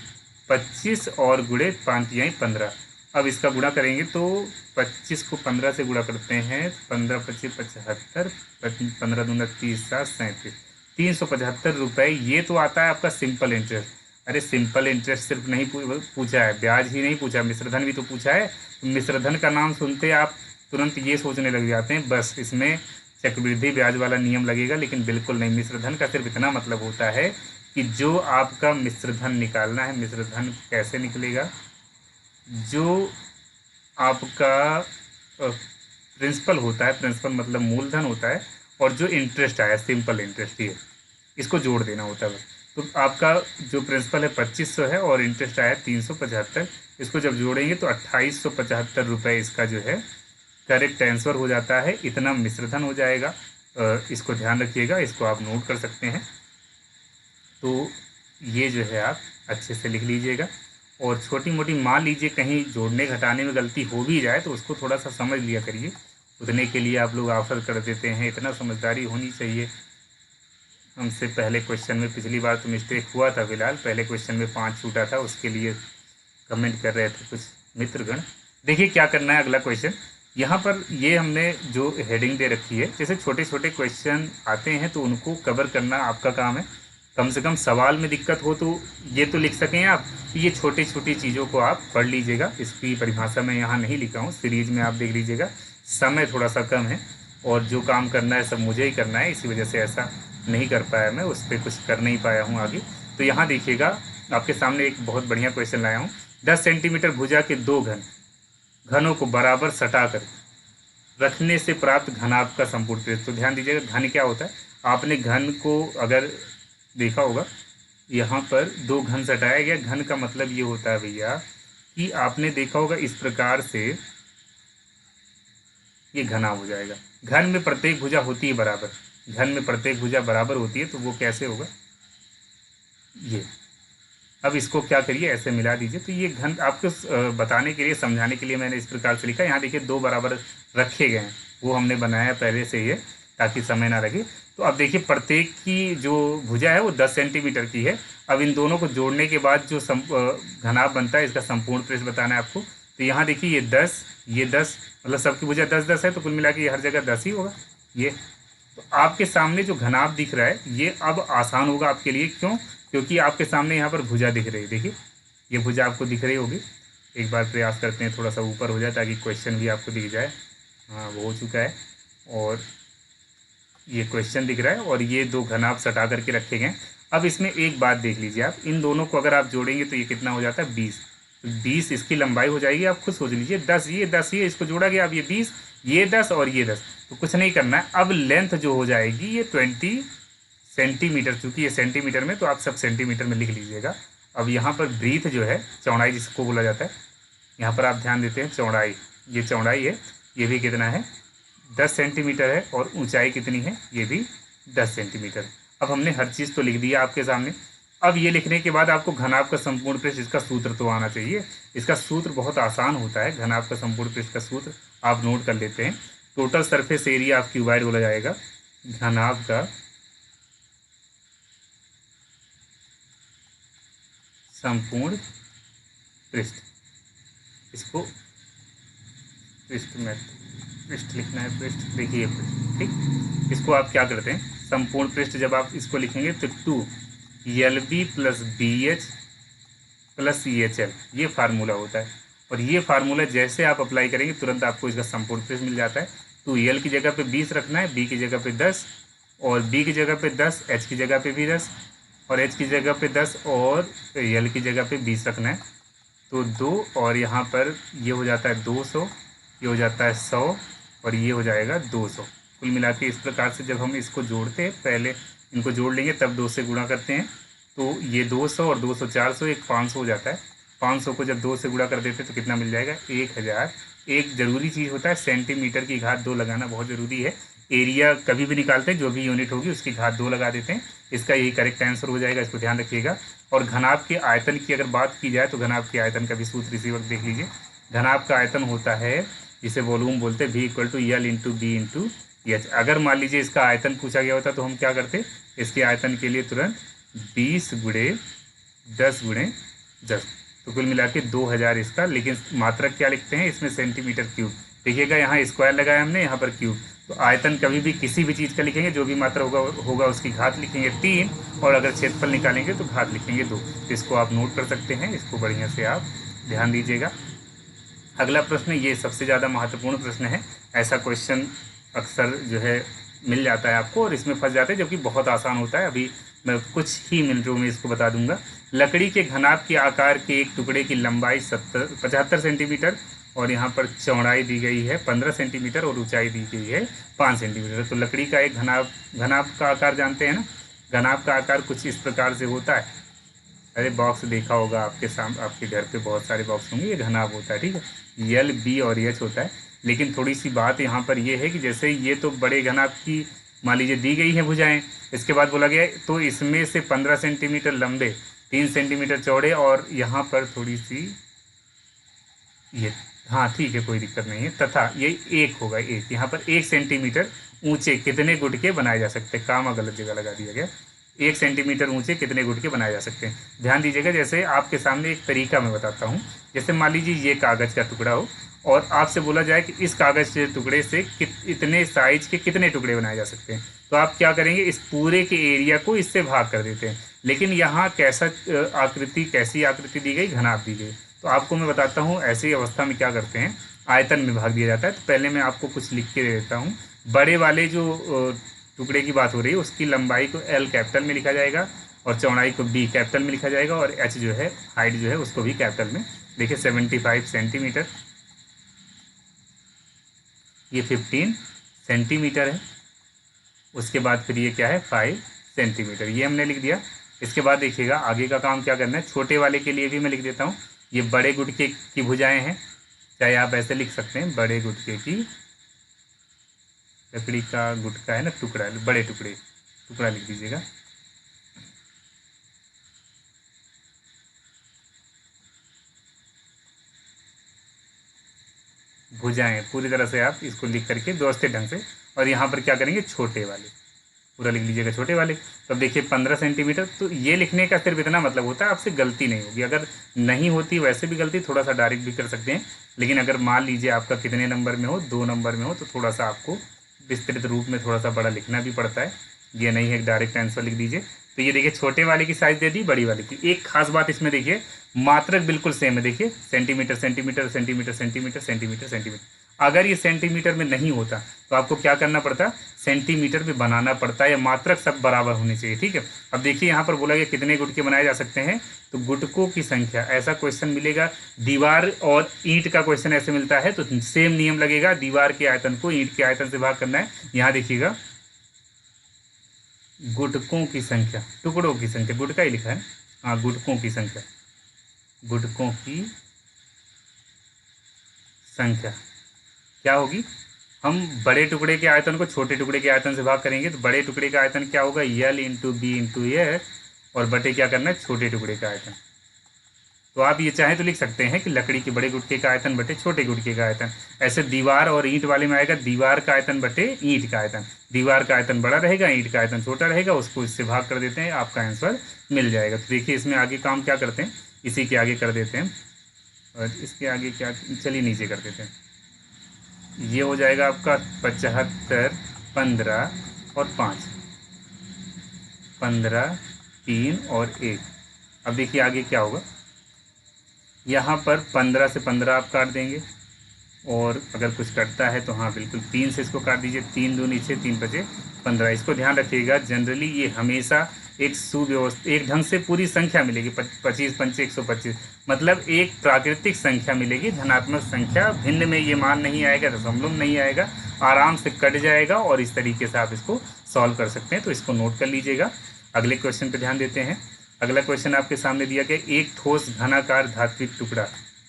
25 और गुणे 5 3 15। अब इसका गुणा करेंगे तो 25 को 15 से गुणा करते हैं, 15 25 75, 15 दूना 30 7 37, 375 रुपये। ये तो आता है आपका सिंपल इंटरेस्ट। अरे सिंपल इंटरेस्ट सिर्फ नहीं पूछा है, ब्याज ही नहीं पूछा, मिश्रधन भी तो पूछा है। तो मिश्रधन का नाम सुनते आप तुरंत ये सोचने लग जाते हैं बस इसमें चक्रवृद्धि ब्याज वाला नियम लगेगा, लेकिन बिल्कुल नहीं। मिश्रधन का सिर्फ इतना मतलब होता है कि जो आपका मिश्रधन निकालना है, मिश्रधन कैसे निकलेगा, जो आपका प्रिंसिपल होता है, प्रिंसिपल मतलब मूलधन होता है, और जो इंटरेस्ट आया सिंपल इंटरेस्ट, ये इसको जोड़ देना होता है बस। तो आपका जो प्रिंसिपल है 2500 है और इंटरेस्ट आया 375, इसको जब जोड़ेंगे तो 2875 रुपये इसका जो है करेक्ट आंसर हो जाता है। इतना मिश्रधन हो जाएगा, इसको ध्यान रखिएगा, इसको आप नोट कर सकते हैं। तो ये जो है आप अच्छे से लिख लीजिएगा। और छोटी मोटी मान लीजिए कहीं जोड़ने घटाने में गलती हो भी जाए तो उसको थोड़ा सा समझ लिया करिए, उतने के लिए आप लोग ऑफर कर देते हैं। इतना समझदारी होनी चाहिए। हमसे पहले क्वेश्चन में पिछली बार तो मिस्टेक हुआ था, फिलहाल पहले क्वेश्चन में 5 छूटा था, उसके लिए कमेंट कर रहे थे कुछ मित्रगण। देखिए क्या करना है, अगला क्वेश्चन यहाँ पर ये हमने जो हेडिंग दे रखी है, जैसे छोटे छोटे क्वेश्चन आते हैं तो उनको कवर करना आपका काम है। कम से कम सवाल में दिक्कत हो तो ये तो लिख सकें आप, ये छोटी छोटी चीज़ों को आप पढ़ लीजिएगा। इसकी परिभाषा मैं यहाँ नहीं लिखा हूँ, सीरीज में आप देख लीजिएगा, समय थोड़ा सा कम है और जो काम करना है सब मुझे ही करना है, इसी वजह से ऐसा नहीं कर पाया, मैं उस पर कुछ कर नहीं पाया हूँ आगे। तो यहाँ देखिएगा, आपके सामने एक बहुत बढ़िया क्वेश्चन लाया हूँ। 10 सेंटीमीटर भुजा के दो घनों को बराबर सटाकर रखने से प्राप्त घनाभ का संपूर्ण प्रेस। तो ध्यान दीजिएगा, घन क्या होता है। आपने घन को अगर देखा होगा, यहाँ पर दो घन सटाया गया। घन का मतलब ये होता है भैया कि आपने देखा होगा इस प्रकार से ये घना हो जाएगा। घन में प्रत्येक भुजा होती है बराबर, घन में प्रत्येक भुजा बराबर होती है, तो वो कैसे होगा ये। अब इसको क्या करिए, ऐसे मिला दीजिए। तो ये घन आपको बताने के लिए, समझाने के लिए मैंने इस प्रकार से लिखा। यहाँ देखिए दो बराबर रखे गए हैं, वो हमने बनाया पहले से ही है ताकि समय ना लगे। तो अब देखिए प्रत्येक की जो भुजा है वो 10 सेंटीमीटर की है। अब इन दोनों को जोड़ने के बाद जो घनाभ बनता है, इसका संपूर्ण पृष्ठ बताना है आपको। तो यहाँ देखिए ये 10, ये 10, मतलब सबकी भुजा 10-10 है, तो कुल मिला के ये हर जगह 10 ही होगा ये। तो आपके सामने जो घनाभ दिख रहा है ये अब आसान होगा आपके लिए। क्यों? क्योंकि आपके सामने यहाँ पर भुजा दिख रही है। देखिए ये भुजा आपको दिख रही होगी। एक बार प्रयास करते हैं थोड़ा सा ऊपर हो जाए ताकि क्वेश्चन भी आपको दिख जाए। हाँ, वो हो चुका है। और ये क्वेश्चन दिख रहा है और ये दो घनाभ सटा करके रखे गए। अब इसमें एक बात देख लीजिए आप, इन दोनों को अगर आप जोड़ेंगे तो ये कितना हो जाता है 20। तो 20 इसकी लंबाई हो जाएगी। आप खुद सोच लीजिए, 10 ये 10 ये, इसको जोड़ा गया, अब ये 20, ये 10 और ये 10। तो कुछ नहीं करना है। अब लेंथ जो हो जाएगी ये 20 सेंटीमीटर, चूँकि ये सेंटीमीटर में, तो आप सब सेंटीमीटर में लिख लीजिएगा। अब यहाँ पर ब्रीथ जो है, चौड़ाई जिसको बोला जाता है, यहाँ पर आप ध्यान देते हैं चौड़ाई, ये चौड़ाई है, ये भी कितना है 10 सेंटीमीटर है। और ऊंचाई कितनी है, ये भी 10 सेंटीमीटर। अब हमने हर चीज़ तो लिख दिया आपके सामने। अब ये लिखने के बाद आपको घनाभ का संपूर्ण पृष्ठ, इसका सूत्र तो आना चाहिए। इसका सूत्र बहुत आसान होता है। घनाभ का संपूर्ण पृष्ठ का सूत्र आप नोट कर लेते हैं। Total surface area of cuboid बोला जाएगा घनाभ का संपूर्ण पृष्ठ। इसको पृष्ठ लिखना है, पृष्ठ, देखिए पृष्ठ, ठीक। इसको आप क्या करते हैं, संपूर्ण पृष्ठ जब आप इसको लिखेंगे तो 2LB + BH + EHL, ये फार्मूला होता है। और ये फार्मूला जैसे आप अप्लाई करेंगे तुरंत आपको इसका संपूर्ण पृष्ठ मिल जाता है। तो L की जगह पे 20 रखना है, B की जगह पे 10, और B की जगह पे 10, H की जगह पे भी 10, और H की जगह पे 10, और L की जगह पे 20 रखना है। तो 2, और यहाँ पर ये हो जाता है 200, ये हो जाता है 100, और ये हो जाएगा 200। कुल मिला के इस प्रकार से जब हम इसको जोड़ते हैं, पहले इनको जोड़ लेंगे तब 2 से गुणा करते हैं, तो ये 200 और 200 400, एक 500 हो जाता है। 500 को जब 2 से गुणा कर देते हैं तो कितना मिल जाएगा 1000। एक ज़रूरी चीज़ होता है, सेंटीमीटर की घात 2 लगाना बहुत ज़रूरी है। एरिया कभी भी निकालते हैं, जो भी यूनिट होगी उसकी घात 2 लगा देते हैं। इसका यही करेक्ट आंसर हो जाएगा, इसको ध्यान रखिएगा। और घनाभ के आयतन की अगर बात की जाए तो घनाभ के आयतन का भी सूत्र इसी वक्त देख लीजिए। घनाभ का आयतन होता है, जिसे वॉल्यूम बोलते हैं, V = L × B × H। अगर मान लीजिए इसका आयतन पूछा गया होता तो हम क्या करते, इसके आयतन के लिए तुरंत 20 × 10 × 10, तो कुल मिला के 2000 इसका। लेकिन मात्रक क्या लिखते हैं इसमें, सेंटीमीटर क्यूब। देखिएगा यहाँ स्क्वायर लगाया हमने, यहाँ पर क्यूब। तो आयतन कभी भी किसी भी चीज़ का लिखेंगे, जो भी मात्रा होगा उसकी घात लिखेंगे 3, और अगर क्षेत्रफल निकालेंगे तो घात लिखेंगे 2। तो इसको आप नोट कर सकते हैं, इसको बढ़िया से आप ध्यान दीजिएगा। अगला प्रश्न, ये सबसे ज़्यादा महत्वपूर्ण प्रश्न है। ऐसा क्वेश्चन अक्सर जो है मिल जाता है आपको, और इसमें फंस जाते हैं, जबकि बहुत आसान होता है। अभी मैं कुछ ही मिनटों में इसको बता दूंगा। लकड़ी के घनाभ के आकार के एक टुकड़े की लंबाई 75 सेंटीमीटर, और यहाँ पर चौड़ाई दी गई है 15 सेंटीमीटर, और ऊंचाई दी गई है 5 सेंटीमीटर। तो लकड़ी का एक घनाभ का आकार जानते हैं ना। घनाभ का आकार कुछ इस प्रकार से होता है। अरे बॉक्स देखा होगा आपके सामने, आपके घर पे बहुत सारे बॉक्स होंगे, ये घनाभ होता है, ठीक है। L, B और H होता है। लेकिन थोड़ी सी बात यहाँ पर ये है कि जैसे ये तो बड़े घनाभ की मान लीजिए दी गई हैं भुजाएं, इसके बाद बोला गया है तो इसमें से 15 सेंटीमीटर लंबे, 3 सेंटीमीटर चौड़े, और यहाँ पर थोड़ी सी ये, हाँ ठीक है, कोई दिक्कत नहीं है। तथा ये एक होगा, एक यहाँ पर 1 सेंटीमीटर ऊंचे कितने गुटके बनाए जा सकते हैं, कामा गलत जगह लगा दिया गया। 1 सेंटीमीटर ऊंचे कितने गुटके बनाए जा सकते हैं। ध्यान दीजिएगा, जैसे आपके सामने एक तरीका मैं बताता हूँ। जैसे मान लीजिए ये कागज़ का टुकड़ा हो, और आपसे बोला जाए कि इस कागज़ के टुकड़े से इतने साइज के कितने टुकड़े बनाए जा सकते हैं, तो आप क्या करेंगे, इस पूरे के एरिया को इससे भाग कर देते हैं। लेकिन यहाँ कैसी आकृति दी गई, घनाभ दी गई। तो आपको मैं बताता हूँ, ऐसी अवस्था में क्या करते हैं, आयतन में भाग दिया जाता है। तो पहले मैं आपको कुछ लिख के दे देता हूँ। बड़े वाले जो टुकड़े की बात हो रही है उसकी लंबाई को एल कैपिटल में लिखा जाएगा और चौड़ाई को बी कैपिटल में लिखा जाएगा और एच जो है हाइट जो है उसको भी कैपिटल में। देखिए 75 सेंटीमीटर, ये 15 सेंटीमीटर है। उसके बाद फिर ये क्या है 5 सेंटीमीटर, ये हमने लिख दिया। इसके बाद देखिएगा आगे का काम क्या करना है। छोटे वाले के लिए भी मैं लिख देता हूँ, ये बड़े गुटके की भुजाएं हैं, चाहे आप ऐसे लिख सकते हैं बड़े गुटके की, लकड़ी का गुटका है ना टुकड़ा, बड़े टुकड़े टुकड़ा लिख दीजिएगा। भुजाएं पूरी तरह से आप इसको लिख करके व्यवस्थित ढंग से, और यहाँ पर क्या करेंगे छोटे वाले पूरा लिख लीजिएगा छोटे वाले। तो अब देखिए 15 सेंटीमीटर, तो ये लिखने का सिर्फ इतना मतलब होता है आपसे गलती नहीं होगी। अगर नहीं होती वैसे भी गलती थोड़ा सा डायरेक्ट भी कर सकते हैं, लेकिन अगर मान लीजिए आपका कितने नंबर में हो 2 नंबर में हो तो थोड़ा सा आपको विस्तृत रूप में थोड़ा सा बड़ा लिखना भी पड़ता है। ये नहीं है डायरेक्ट आंसर लिख दीजिए। तो ये देखिए छोटे वाले की साइज दे दी, बड़ी वाले की। एक खास बात इसमें देखिए मात्रक बिल्कुल सेम है, देखिए centimetre centimetre centimetre centimetre centimetre centimetre. अगर ये सेंटीमीटर में नहीं होता तो आपको क्या करना पड़ता, सेंटीमीटर में बनाना पड़ता है, या मात्रक सब बराबर होनी चाहिए। ठीक है, अब देखिए यहाँ पर बोला गया कितने गुटके बनाए जा सकते हैं, तो गुटकों की संख्या ऐसा क्वेश्चन मिलेगा। दीवार और ईंट का क्वेश्चन ऐसे मिलता है तो सेम नियम लगेगा, दीवार के आयतन को ईंट के आयतन से भाग करना है। यहाँ देखिएगा गुटकों की संख्या, टुकड़ों की संख्या, गुटका ही लिखा है, हाँ गुटकों की संख्या, गुटकों की संख्या क्या होगी, हम बड़े टुकड़े के आयतन को छोटे टुकड़े के आयतन से भाग करेंगे तो बड़े टुकड़े का आयतन क्या होगा यल इंटू बी इंटू ए, और बटे क्या करना है छोटे टुकड़े का आयतन। तो आप ये चाहें तो लिख सकते हैं कि लकड़ी के बड़े गुटके का आयतन बटे छोटे गुटके का आयतन। ऐसे दीवार और ईंट वाले में आएगा दीवार का आयतन बटे ईंट का आयतन, दीवार का आयतन बड़ा रहेगा ईंट का आयतन छोटा रहेगा, उसको इससे भाग कर देते हैं, आपका आंसर मिल जाएगा। तो देखिए इसमें आगे काम क्या करते हैं, इसी के आगे कर देते हैं, और इसके आगे क्या, चलिए नीचे कर देते हैं। ये हो जाएगा आपका 75, 15 और 5, 15, 3 और 1। अब देखिए आगे क्या होगा, यहाँ पर 15 से 15 आप काट देंगे, और अगर कुछ कटता है तो हाँ बिल्कुल 3 से इसको काट दीजिए, 3 दूनी 6, 3 बचे 15। इसको ध्यान रखिएगा, जनरली ये हमेशा एक सुव्यवस्थित एक ढंग से पूरी संख्या मिलेगी, 25 पंचे 125, मतलब एक प्राकृतिक संख्या मिलेगी, धनात्मक संख्या। भिन्न में ये मान नहीं आएगा, दशमलव नहीं आएगा, आराम से कट जाएगा, और इस तरीके से आप इसको सॉल्व कर सकते हैं। तो इसको नोट कर लीजिएगा। अगले क्वेश्चन पर ध्यान देते हैं। अगला क्वेश्चन आपके सामने दिया गया, एक ठोस घनाकार धात्विक टुकड़ा,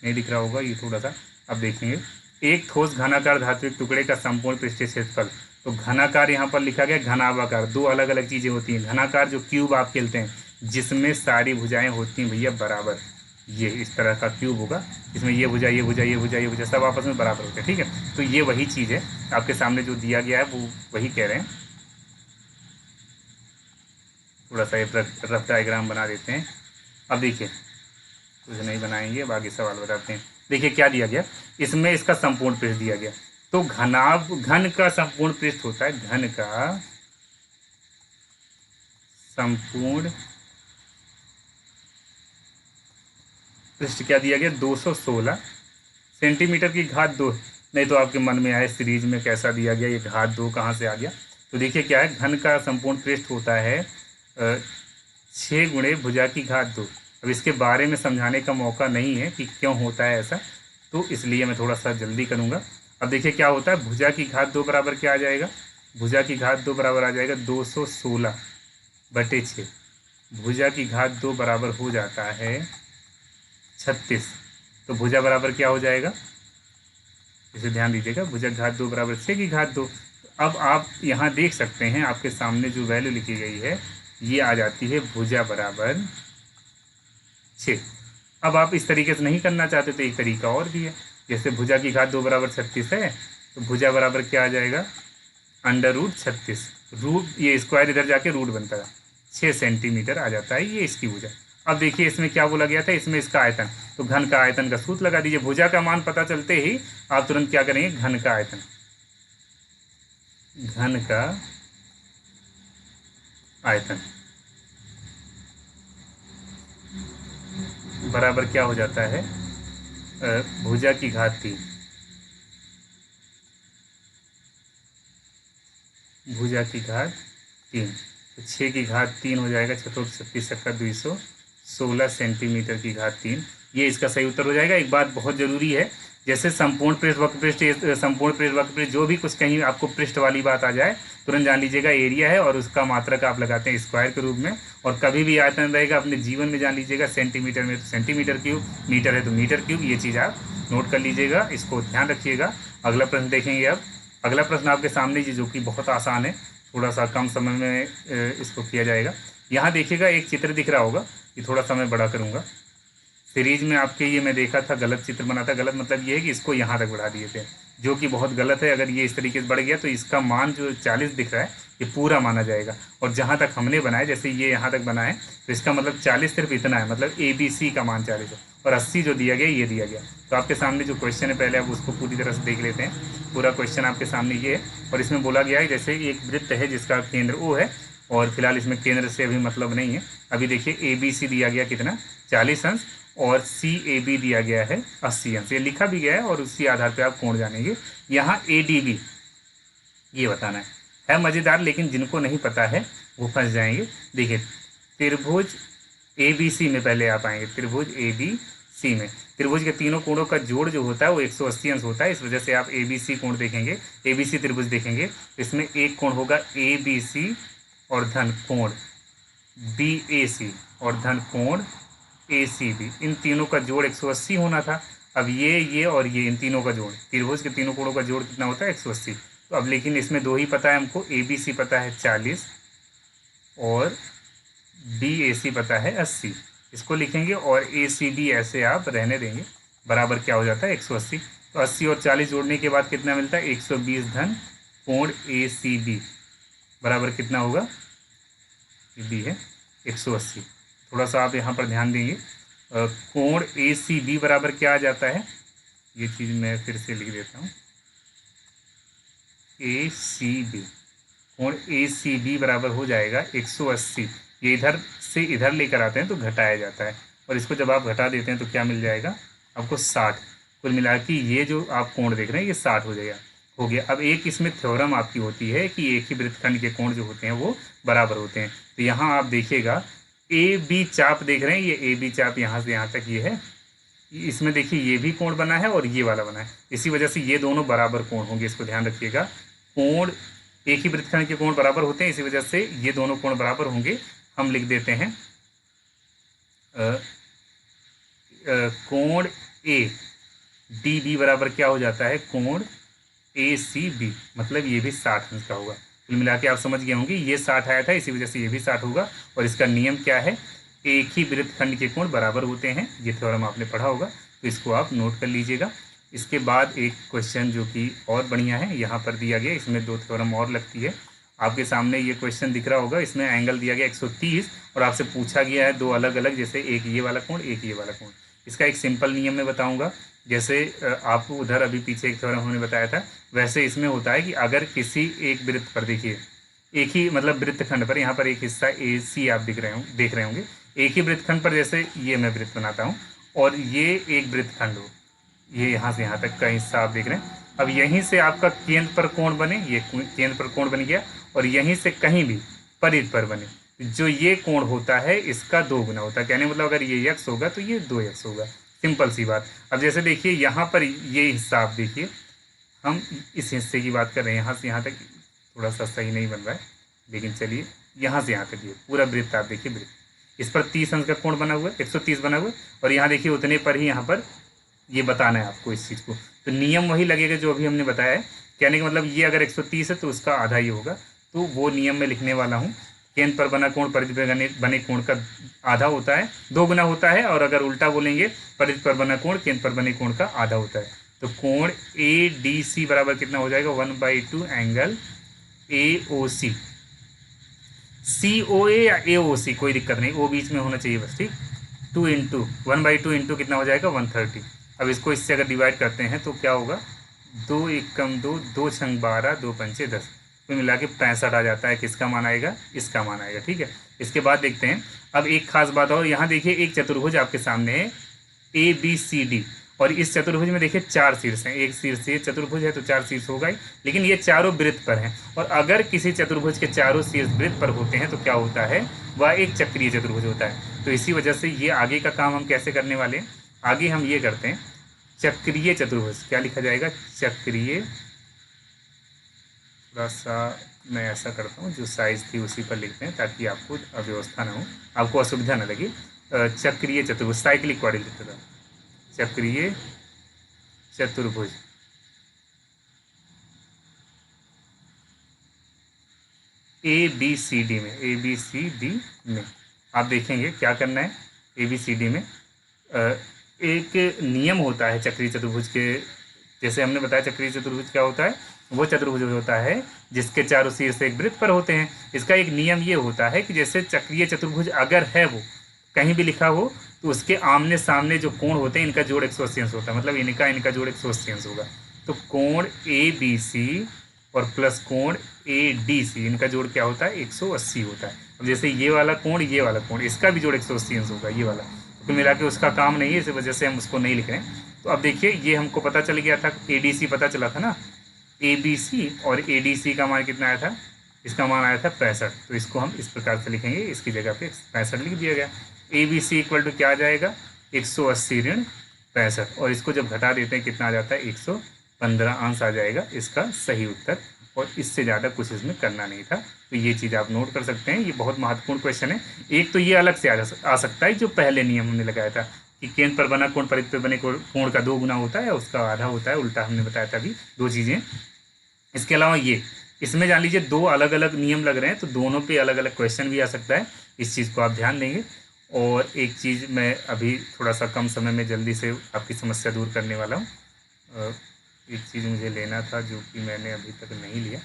नहीं दिख रहा होगा ये थोड़ा सा, अब देखेंगे। एक ठोस घनाकार धात्विक टुकड़े का संपूर्ण पृष्ठीय क्षेत्रफल, तो घनाकार यहाँ पर लिखा गया, घनाभाकार, दो अलग अलग चीज़ें होती हैं। घनाकार जो क्यूब आप खेलते हैं जिसमें सारी भुजाएं होती हैं भैया बराबर, ये इस तरह का क्यूब होगा, इसमें ये भुजा ये भुजा ये भुजा ये भुजा सब आपस में बराबर होते हैं। ठीक है, तो ये वही चीज़ है आपके सामने जो दिया गया है, वो वही कह रहे हैं। थोड़ा सा एक रफ डायग्राम बना देते हैं। अब देखिए कुछ नहीं बनाएंगे, अब आगे सवाल बताते हैं। देखिए क्या दिया गया, इसमें इसका संपूर्ण पृष्ठ दिया गया, तो घन का संपूर्ण पृष्ठ होता है, घन का संपूर्ण पृष्ठ क्या दिया गया 216 सेंटीमीटर की घात 2। नहीं तो आपके मन में आए सीरीज में कैसा दिया गया, ये घात 2 कहाँ से आ गया। तो देखिए क्या है, घन का संपूर्ण पृष्ठ होता है 6 गुणे भुजा की घात 2। अब इसके बारे में समझाने का मौका नहीं है कि क्यों होता है ऐसा, तो इसलिए मैं थोड़ा सा जल्दी करूँगा। अब देखिए क्या होता है, भुजा की घात 2 बराबर क्या आ जाएगा, भुजा की घात 2 बराबर आ जाएगा 216 बटे 6। भुजा की घात 2 बराबर हो जाता है 36। तो भुजा बराबर क्या हो जाएगा, इसे ध्यान दीजिएगा, भुजा घात 2 बराबर 6 की घात 2। अब आप यहाँ देख सकते हैं आपके सामने जो वैल्यू लिखी गई है ये आ जाती है भुजा बराबर 6। अब आप इस तरीके से नहीं करना चाहते तो एक तरीका और भी है, जैसे भुजा की घात 2 बराबर 36 है, तो भुजा बराबर क्या आ जाएगा √36, रूट ये स्क्वायर इधर जाके रूट बनता है, 6 सेंटीमीटर आ जाता है ये इसकी भुजा। अब देखिए इसमें क्या बोला गया था, इसमें इसका आयतन, तो घन का आयतन का सूत्र लगा दीजिए। भुजा का मान पता चलते ही आप तुरंत क्या करेंगे, घन का आयतन, घन का आयतन बराबर क्या हो जाता है भुजा की घात 3। भुजा की घात 3, तो 6 की घात 3 हो जाएगा, 6 36 का 216 सेंटीमीटर की घात 3। ये इसका सही उत्तर हो जाएगा। एक बात बहुत ज़रूरी है, जैसे संपूर्ण पृष्ठ वक्र पृष्ठ संपूर्ण पृष्ठ वक्र पृष्ठ जो भी कुछ कहीं आपको पृष्ठ वाली बात आ जाए, तुरंत जान लीजिएगा एरिया है और उसका मात्रक आप लगाते हैं स्क्वायर के रूप में। और कभी भी आयतन रहेगा अपने जीवन में जान लीजिएगा, सेंटीमीटर में तो सेंटीमीटर क्यूब, मीटर है तो मीटर क्यूब। ये चीज़ आप नोट कर लीजिएगा, इसको ध्यान रखिएगा। अगला प्रश्न देखेंगे। अब अगला प्रश्न आपके सामने जो कि बहुत आसान है, थोड़ा सा कम समय में इसको किया जाएगा। यहाँ देखिएगा एक चित्र दिख रहा होगा, ये थोड़ा सा मैं बड़ा करूँगा। सीरीज में आपके ये मैं देखा था गलत चित्र बना था। गलत मतलब ये है कि इसको यहाँ तक बढ़ा दिए थे, जो कि बहुत गलत है। अगर ये इस तरीके से बढ़ गया तो इसका मान जो 40 दिख रहा है ये पूरा माना जाएगा। और जहाँ तक हमने बनाया, जैसे ये यहाँ तक बना है, तो इसका मतलब 40 सिर्फ इतना है, मतलब ABC का मान 40 है। और 80 जो दिया गया ये दिया गया। तो आपके सामने जो क्वेश्चन है पहले आप उसको पूरी तरह से देख लेते हैं। पूरा क्वेश्चन आपके सामने ये है और इसमें बोला गया है जैसे एक वृत्त है जिसका केंद्र O है और फिलहाल इसमें केंद्र से अभी मतलब नहीं है। अभी देखिए ABC दिया गया कितना 40 अंश और CAB दिया गया है 80 अंश। ये लिखा भी गया है और उसी आधार पर आप कोण जानेंगे। यहाँ ADB ये बताना है मज़ेदार, लेकिन जिनको नहीं पता है वो फंस जाएंगे। देखिए त्रिभुज ABC में पहले आप आएंगे, त्रिभुज ABC में त्रिभुज के तीनों कोणों का जोड़ जो होता है वो 180 अंश होता है। इस वजह से आप ABC कोण देखेंगे, ABC त्रिभुज देखेंगे, इसमें एक कोण होगा ABC और धन कोण BAC और धन कोण ACB। इन तीनों का जोड़ 180 होना था। अब ये और ये इन तीनों का जोड़, त्रिभुज के तीनों कोणों का जोड़ कितना होता है 180। तो अब लेकिन इसमें दो ही पता है हमको, ABC पता है 40 और BAC पता है 80। इसको लिखेंगे और ACB ऐसे आप रहने देंगे। बराबर क्या हो जाता है 180। तो 80 और 40 जोड़ने के बाद कितना मिलता है 120 धन कोण ACB बराबर कितना होगा, B है 180। थोड़ा सा आप यहाँ पर ध्यान देंगे, कोण ACB बराबर क्या आ जाता है, ये चीज़ मैं फिर से लिख देता हूँ। ACB कोण ACB बराबर हो जाएगा 180। ये इधर से इधर लेकर आते हैं तो घटाया जाता है और इसको जब आप घटा देते हैं तो क्या मिल जाएगा आपको 60। कुल मिला के ये जो आप कोण देख रहे हैं ये 60 हो गया। अब एक इसमें थ्योरम आपकी होती है कि एक ही वृत्तखंड के कोण जो होते हैं वो बराबर होते हैं। तो यहाँ आप देखिएगा AB चाप देख रहे हैं, ये AB चाप यहाँ से यहाँ तक ये है, इसमें देखिए ये भी कोण बना है और ये वाला बना है। इसी वजह से ये दोनों बराबर कोण होंगे, इसको ध्यान रखिएगा। कोण एक ही वृत्तखंड के कोण बराबर होते हैं, इसी वजह से ये दोनों कोण बराबर होंगे। हम लिख देते हैं कोण ADB बराबर क्या हो जाता है कोण ACB, मतलब ये भी 60 अंश का होगा। कुल मिला के आप समझ गए होंगे, ये 60 आया था इसी वजह से ये भी 60 होगा। और इसका नियम क्या है, एक ही वृत्तखंड के कोण बराबर होते हैं। ये थ्योरम आपने पढ़ा होगा तो इसको आप नोट कर लीजिएगा। इसके बाद एक क्वेश्चन जो कि और बढ़िया है यहाँ पर दिया गया, इसमें दो थ्योरम और लगती है। आपके सामने ये क्वेश्चन दिख रहा होगा, इसमें एंगल दिया गया 130 और आपसे पूछा गया है दो अलग अलग, जैसे एक ये वाला कोण एक ये वाला कोण। इसका एक सिंपल नियम मैं बताऊंगा, जैसे आपको उधर अभी पीछे एक थ्योरम हमने बताया था, वैसे इसमें होता है कि अगर किसी एक वृत्त पर देखिए, एक ही मतलब वृत्तखंड पर, यहाँ पर एक हिस्सा AC आप देख रहे होंगे, एक ही वृत्तखंड पर जैसे ये मैं वृत्त बनाता हूँ और ये एक वृत्तखंड हो, ये यहाँ से यहाँ तक का हिस्सा आप देख रहे हैं। अब यहीं से आपका केंद्र पर कोण बने, ये केंद्र पर कोण बन गया और यहीं से कहीं भी परिध पर बने, जो ये कोण होता है इसका 2 गुना होता है। कहने मतलब अगर ये x होगा तो ये 2x होगा, सिंपल सी बात। अब जैसे देखिए यहाँ पर ये हिस्सा आप देखिए, हम इस हिस्से की बात कर रहे हैं, यहाँ से यहाँ तक थोड़ा सा सही नहीं बन रहा है, लेकिन चलिए यहाँ से यहाँ तक ये पूरा वृत्त आप देखिए, वृत्त इस पर 30 अंश का कोण बना हुआ है, 130 बना हुआ है और यहाँ देखिए उतने पर ही यहाँ पर ये बताना है आपको इस चीज़ को। तो नियम वही लगेगा जो अभी हमने बताया है। कहने का मतलब ये अगर 130 है तो उसका आधा ही होगा, तो वो नियम में लिखने वाला हूँ। केंद्र पर बना कोण परिधि पर बने कोण का आधा होता है, 2 गुना होता है। और अगर उल्टा बोलेंगे, परिधि पर बना कोण केंद्र पर बने कोण का आधा होता है। तो कोण ADC बराबर कितना हो जाएगा 1/2 एंगल AOC। COA या AOC कोई दिक्कत नहीं, O बीच में होना चाहिए बस, ठीक। 1/2 इंटू कितना हो जाएगा 130। अब इसको इससे अगर डिवाइड करते हैं तो क्या होगा, 2 एकम 2, 2 छंग 12, 2 पंचे 10, तो मिला के 65 आ जाता है। किसका मान आएगा, इसका मान आएगा, ठीक है। इसके बाद देखते हैं अब एक खास बात और, यहाँ देखिए एक चतुर्भुज आपके सामने है ABCD और इस चतुर्भुज में देखिए 4 शीर्ष हैं, एक शीर्ष ये चतुर्भुज है तो 4 शीर्ष होगा ही, लेकिन ये चारों वृत्त पर हैं। और अगर किसी चतुर्भुज के चारों शीर्ष वृत्त पर होते हैं तो क्या होता है, वह एक चक्रीय चतुर्भुज होता है। तो इसी वजह से ये आगे का काम हम कैसे करने वाले हैं, आगे हम ये करते हैं चक्रीय चतुर्भुज। क्या लिखा जाएगा, चक्रीय, थोड़ा सा मैं ऐसा करता हूँ जो साइज थी उसी पर लिखते हैं ताकि आपको अव्यवस्था ना हो, आपको असुविधा न लगे। चक्रीय चतुर्भुज, साइक्लिक क्वाड्रिलेटरल, चक्रीय चतुर्भुज। ABCD में, ABCD में आप देखेंगे क्या करना है। ABCD में एक नियम होता है चक्रीय चतुर्भुज के, जैसे हमने बताया चक्रीय चतुर्भुज क्या होता है, वो चतुर्भुज होता है जिसके चारों शीर्ष एक वृत्त पर होते हैं। इसका एक नियम ये होता है कि जैसे चक्रीय चतुर्भुज अगर है वो कहीं भी लिखा हो तो उसके आमने सामने जो कोण होते हैं इनका जोड़ 180 अंश होता है, मतलब इनका जोड़ 180 अंश होगा। तो कोण ABC और प्लस कोण ADC, इनका जोड़ क्या होता है, 180 होता है। अब जैसे ये वाला कोण, इसका भी जोड़ 180 अंश होगा, ये वाला। तो मिला के उसका काम नहीं है, इस वजह से हम उसको नहीं लिख रहे हैं। तो अब देखिए ये हमको पता चल गया था, ADC पता चला था ना, ABC और ADC का मान कितना आया था, इसका मान आया था 65। तो इसको हम इस प्रकार से लिखेंगे, इसकी जगह पे 65 लिख दिया गया। ABC इक्वल टू क्या आ जाएगा, 180 ऋण 65, और इसको जब घटा देते हैं कितना आ जाता है, 115 अंश आ जाएगा इसका सही उत्तर। और इससे ज़्यादा कुछ इसमें करना नहीं था। तो ये चीज़ आप नोट कर सकते हैं, ये बहुत महत्वपूर्ण क्वेश्चन है। एक तो ये अलग से आ सकता है जो पहले नियम हमने लगाया था कि केंद्र पर बना कोण परिधि पे बने कोण का 2 गुना होता है, उसका आधा होता है, उल्टा हमने बताया था अभी, 2 चीज़ें। इसके अलावा ये इसमें जान लीजिए 2 अलग अलग नियम लग रहे हैं, तो दोनों पे अलग अलग क्वेश्चन भी आ सकता है, इस चीज़ को आप ध्यान देंगे। और एक चीज़ मैं अभी थोड़ा सा कम समय में जल्दी से आपकी समस्या दूर करने वाला हूँ। एक चीज़ मुझे लेना था जो कि मैंने अभी तक नहीं लिया।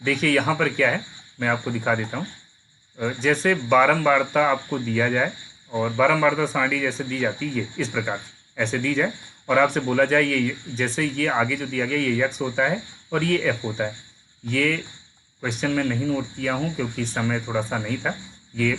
देखिए यहाँ पर क्या है, मैं आपको दिखा देता हूँ। जैसे बारंबारता आपको दिया जाए और बारंबारता सारणी जैसे दी जाती है, ये इस प्रकार ऐसे दी जाए और आपसे बोला जाए ये जैसे ये आगे जो दिया गया ये x होता है और ये f होता है। ये क्वेश्चन मैं नहीं नोट किया हूँ क्योंकि समय थोड़ा सा नहीं था, ये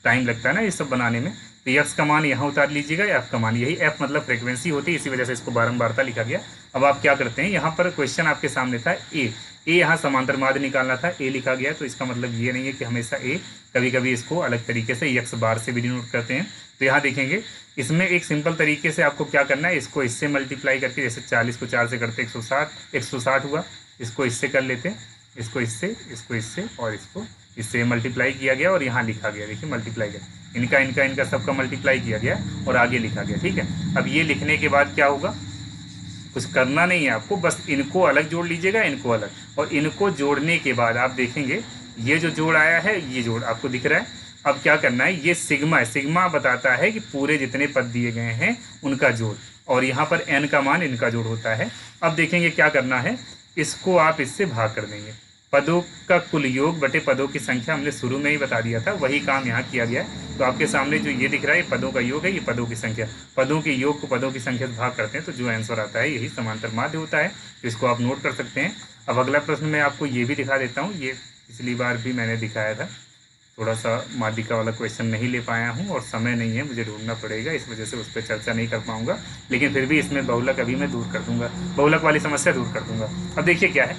टाइम लगता है ना ये सब बनाने में। तो x का मान यहाँ उतार लीजिएगा, f का मान, यही f मतलब फ्रिक्वेंसी होती है, इसी वजह से इसको बारंबारता लिखा गया। अब आप क्या करते हैं, यहाँ पर क्वेश्चन आपके सामने था a यहाँ समांतर माध्य निकालना था, a लिखा गया। तो इसका मतलब ये नहीं है कि हमेशा a, कभी कभी इसको अलग तरीके से x बार से भी डिनोट करते हैं। तो यहाँ देखेंगे इसमें एक सिंपल तरीके से आपको क्या करना है, इसको इससे मल्टीप्लाई करके, जैसे 40 को 4 से करते 160 हुआ, इसको इससे कर लेते हैं, इसको इससे और इसको इससे मल्टीप्लाई किया गया और यहाँ लिखा गया। देखिए मल्टीप्लाई कर इनका सबका मल्टीप्लाई किया गया और आगे लिखा गया। ठीक है, अब ये लिखने के बाद क्या होगा, कुछ करना नहीं है आपको, बस इनको अलग जोड़ लीजिएगा, इनको अलग, और इनको जोड़ने के बाद आप देखेंगे ये जो जोड़ आया है ये जोड़ आपको दिख रहा है। अब क्या करना है, ये सिग्मा है, सिग्मा बताता है कि पूरे जितने पद दिए गए हैं उनका जोड़, और यहाँ पर n का मान इनका जोड़ होता है। अब देखेंगे क्या करना है, इसको आप इससे भाग कर देंगे, पदों का कुल योग बटे पदों की संख्या हमने शुरू में ही बता दिया था, वही काम यहाँ किया गया है। तो आपके सामने जो ये दिख रहा है ये पदों का योग है, ये पदों की संख्या, पदों के योग को पदों की संख्या से भाग करते हैं तो जो आंसर आता है यही समांतर माध्य होता है। तो इसको आप नोट कर सकते हैं। अब अगला प्रश्न मैं आपको ये भी दिखा देता हूँ, ये पिछली बार भी मैंने दिखाया था, थोड़ा सा माध्यिका वाला क्वेश्चन नहीं ले पाया हूँ और समय नहीं है, मुझे ढूंढना पड़ेगा, इस वजह से उस पर चर्चा नहीं कर पाऊँगा, लेकिन फिर भी इसमें बहुलक अभी मैं दूर कर दूँगा, बहुलक वाली समस्या दूर कर दूँगा। अब देखिए क्या है,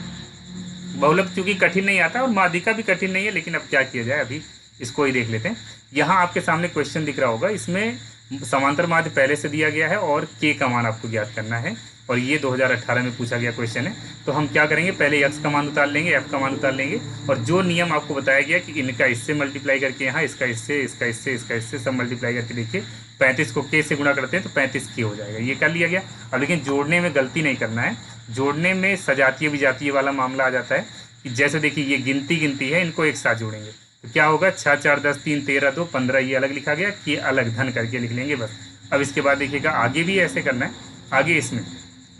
बहुलक चूंकि कठिन नहीं आता और माध्यिका भी कठिन नहीं है, लेकिन अब क्या किया जाए, अभी इसको ही देख लेते हैं। यहाँ आपके सामने क्वेश्चन दिख रहा होगा, इसमें समांतर माध्य पहले से दिया गया है और k का मान आपको ज्ञात करना है, और ये 2018 में पूछा गया क्वेश्चन है। तो हम क्या करेंगे, पहले x का मान उतार लेंगे, f का मान उतार लेंगे, और जो नियम आपको बताया गया कि इनका इससे मल्टीप्लाई करके यहाँ इसका इससे सब मल्टीप्लाई करके देखिए 35 को k से गुणा करते हैं तो 35k हो जाएगा, ये कर लिया गया। अब लेकिन जोड़ने में गलती नहीं करना है, जोड़ने में सजातीय विजातीय वाला मामला आ जाता है कि जैसे देखिए ये गिनती है, इनको एक साथ जोड़ेंगे तो क्या होगा, 6 4 10 3 13 2 15, ये अलग लिखा गया, कि अलग धन करके लिख लेंगे बस। अब इसके बाद देखिएगा आगे भी ऐसे करना है, आगे इसमें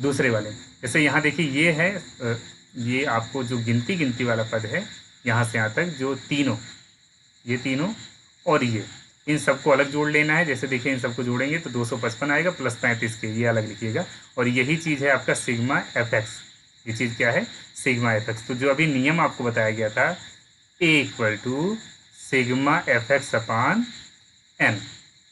दूसरे वाले, जैसे यहाँ देखिए ये है, ये आपको जो गिनती वाला पद है यहाँ से यहाँ तक जो तीनों, ये तीनों और ये, इन सबको अलग जोड़ लेना है। जैसे देखिए इन सबको जोड़ेंगे तो 255 आएगा प्लस 35 के, ये अलग लिखिएगा। और यही चीज़ है आपका सिग्मा एफ एक्स, ये चीज़ क्या है, सिग्मा एफ एक्स। तो जो अभी नियम आपको बताया गया था A equal to sigma F X upon N,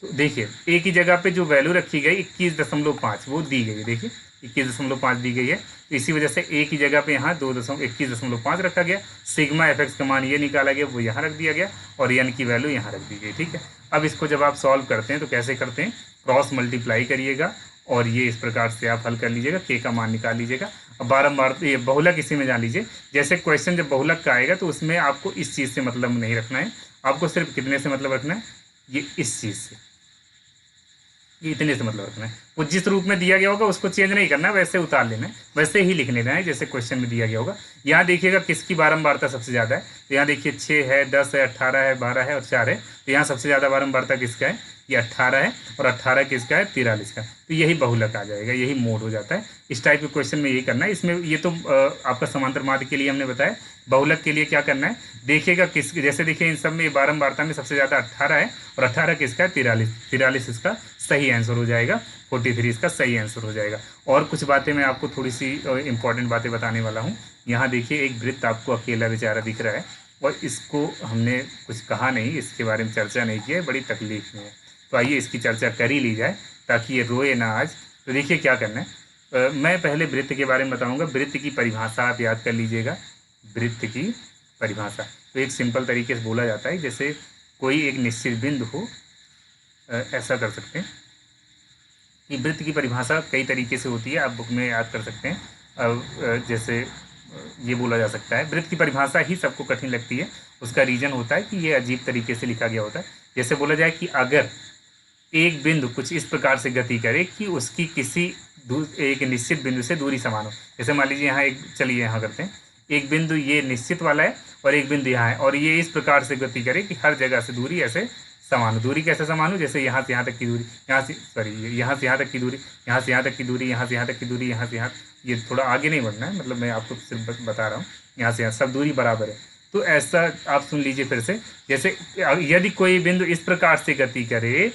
तो देखिए ए की जगह पे जो वैल्यू रखी गई 21.5 वो दी गई है, देखिए 21.5 दी गई है। तो इसी वजह से ए की जगह पे यहाँ 21.5 रखा गया। सिग्मा एफ एक्स का मान ये निकाला गया, वो यहाँ रख दिया गया और एन की वैल्यू यहाँ रख दी गई, ठीक है। अब इसको जब आप सॉल्व करते हैं तो कैसे करते हैं, क्रॉस मल्टीप्लाई करिएगा और ये इस प्रकार से आप हल कर लीजिएगा, के का मान निकाल लीजिएगा। अब बारम्बार ये बहुलक इसी में जान लीजिए, जैसे क्वेश्चन जब बहुलक का आएगा तो उसमें आपको इस चीज़ से मतलब नहीं रखना है, आपको सिर्फ कितने से मतलब रखना है, ये इस चीज़ से, ये इतने से मतलब रखना है। वो जिस रूप में दिया गया होगा उसको चेंज नहीं करना, वैसे उतार लेना है, वैसे ही लिख लेना है जैसे क्वेश्चन में दिया गया होगा। यहाँ देखिएगा किसकी बारंबारता सबसे ज़्यादा है, तो यहाँ देखिए 6 है, 10 है, 18 है, 12 है और 4 है। तो यहाँ सबसे ज़्यादा बारंबारता किसका है, ये 18 है और 18 किसका है, 43 का। तो यही बहुलक आ जाएगा, यही मोड हो जाता है। इस टाइप के क्वेश्चन में यही करना है। इसमें ये तो आपका समांतर माध्य के लिए हमने बताया, बहुलक के लिए क्या करना है देखिएगा किस, जैसे देखिए इन सब में बारंबारता में सबसे ज़्यादा 18 है और 18 किसका है, 43 इसका सही आंसर हो जाएगा, 43 इसका सही आंसर हो जाएगा। और कुछ बातें मैं आपको थोड़ी सी इंपॉर्टेंट बातें बताने वाला हूँ। यहाँ देखिए एक वृत्त आपको अकेला बेचारा दिख रहा है और इसको हमने कुछ कहा नहीं, इसके बारे में चर्चा नहीं की है, बड़ी तकलीफ में है। तो आइए इसकी चर्चा कर ही ली जाए ताकि ये रोए ना आज। तो देखिए क्या करना है, मैं पहले वृत्त के बारे में बताऊँगा। वृत्त की परिभाषा आप याद कर लीजिएगा, वृत्त की परिभाषा तो एक सिंपल तरीके से बोला जाता है, जैसे कोई एक निश्चित बिंदु हो, ऐसा कर सकते हैं कि वृत्त की परिभाषा कई तरीके से होती है, आप बुक में याद कर सकते हैं। जैसे ये बोला जा सकता है, वृत्त की परिभाषा ही सबको कठिन लगती है, उसका रीज़न होता है कि ये अजीब तरीके से लिखा गया होता है। जैसे बोला जाए कि अगर एक बिंदु कुछ इस प्रकार से गति करे कि उसकी किसी एक निश्चित बिंदु से दूरी समान हो। जैसे मान लीजिए यहाँ एक, चलिए यहाँ करते हैं, एक बिंदु ये निश्चित वाला है और एक बिंदु यहाँ है और ये इस प्रकार से गति करे कि हर जगह से दूरी ऐसे समान हो। दूरी कैसे समान हो, जैसे यहाँ से यहाँ तक की दूरी, यहाँ से यहाँ से यहाँ तक की दूरी, यहाँ से यहाँ तक की दूरी, यहाँ से यहाँ तक की दूरी, यहाँ से यहाँ, ये थोड़ा आगे नहीं बढ़ना है, मतलब मैं आपको सिर्फ बता रहा हूँ, यहाँ से यहाँ सब दूरी बराबर है। तो ऐसा आप सुन लीजिए फिर से, जैसे यदि कोई बिंदु इस प्रकार से गति करे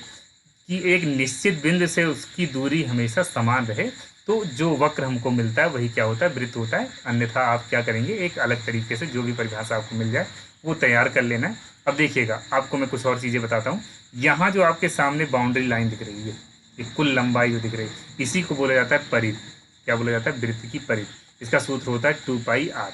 कि एक निश्चित बिंदु से उसकी दूरी हमेशा समान रहे, तो जो वक्र हमको मिलता है वही क्या होता है, वृत्त होता है। अन्यथा आप क्या करेंगे, एक अलग तरीके से जो भी परिभाषा आपको मिल जाए वो तैयार कर लेना है। अब देखिएगा आपको मैं कुछ और चीज़ें बताता हूँ। यहाँ जो आपके सामने बाउंड्री लाइन दिख रही है, ये कुल लंबाई जो दिख रही है, इसी को बोला जाता है परिधि। क्या बोला जाता है, वृत्त की परिधि। इसका सूत्र होता है 2πr।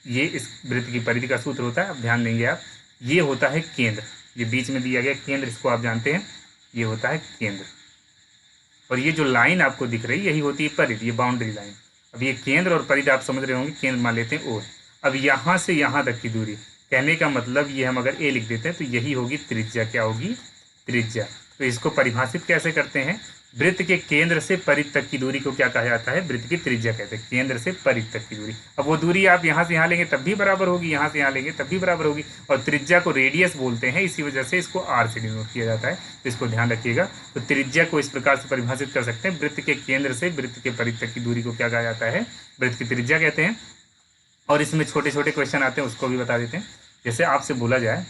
ये इस वृत्त की परिधि का सूत्र होता है, अब ध्यान देंगे आप। ये होता है केंद्र, ये बीच में दिया गया केंद्र, इसको आप जानते हैं, ये होता है केंद्र। और ये जो लाइन आपको दिख रही है यही होती है परिधि, ये बाउंड्री लाइन। अब ये केंद्र और परिधि आप समझ रहे होंगे, केंद्र मान लेते हैं ओ। अब यहाँ से यहाँ तक की दूरी, कहने का मतलब ये हम अगर ए लिख देते हैं तो यही होगी त्रिज्या। क्या होगी, त्रिज्या। तो इसको परिभाषित कैसे करते हैं, वृत्त के केंद्र से परिधि तक की दूरी को क्या कहा जाता है, वृत्त की त्रिज्या कहते हैं, केंद्र से परिधि तक की दूरी। अब वो दूरी आप यहाँ से यहाँ लेंगे तब भी बराबर होगी, यहाँ से यहाँ लेंगे तब भी बराबर होगी। और त्रिज्या को रेडियस बोलते हैं, इसी वजह से इसको आर से डिनोट किया जाता है, तो इसको ध्यान रखिएगा। तो त्रिज्या को इस प्रकार से परिभाषित कर सकते हैं, वृत्त के केंद्र से वृत्त के परिधि तक की दूरी को क्या कहा जाता है, वृत्त की त्रिज्या कहते हैं। और इसमें छोटे छोटे क्वेश्चन आते हैं, उसको भी बता देते हैं। जैसे आपसे बोला जाए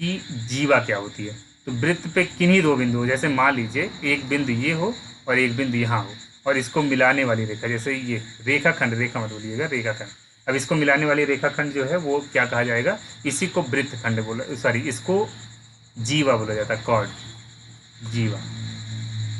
कि जीवा क्या होती है, तो वृत्त पे किन्हीं दो बिंदु हो, जैसे मान लीजिए एक बिंदु ये हो और एक बिंदु यहाँ हो और इसको मिलाने वाली रेखा, जैसे ये रेखाखंड, रेखा मत बोलिएगा, रेखाखंड। अब इसको मिलाने वाली रेखाखंड जो है वो क्या कहा जाएगा, इसी को वृत्तखंड बोला, सॉरी इसको जीवा बोला जाता है, कॉर्ड, जीवा,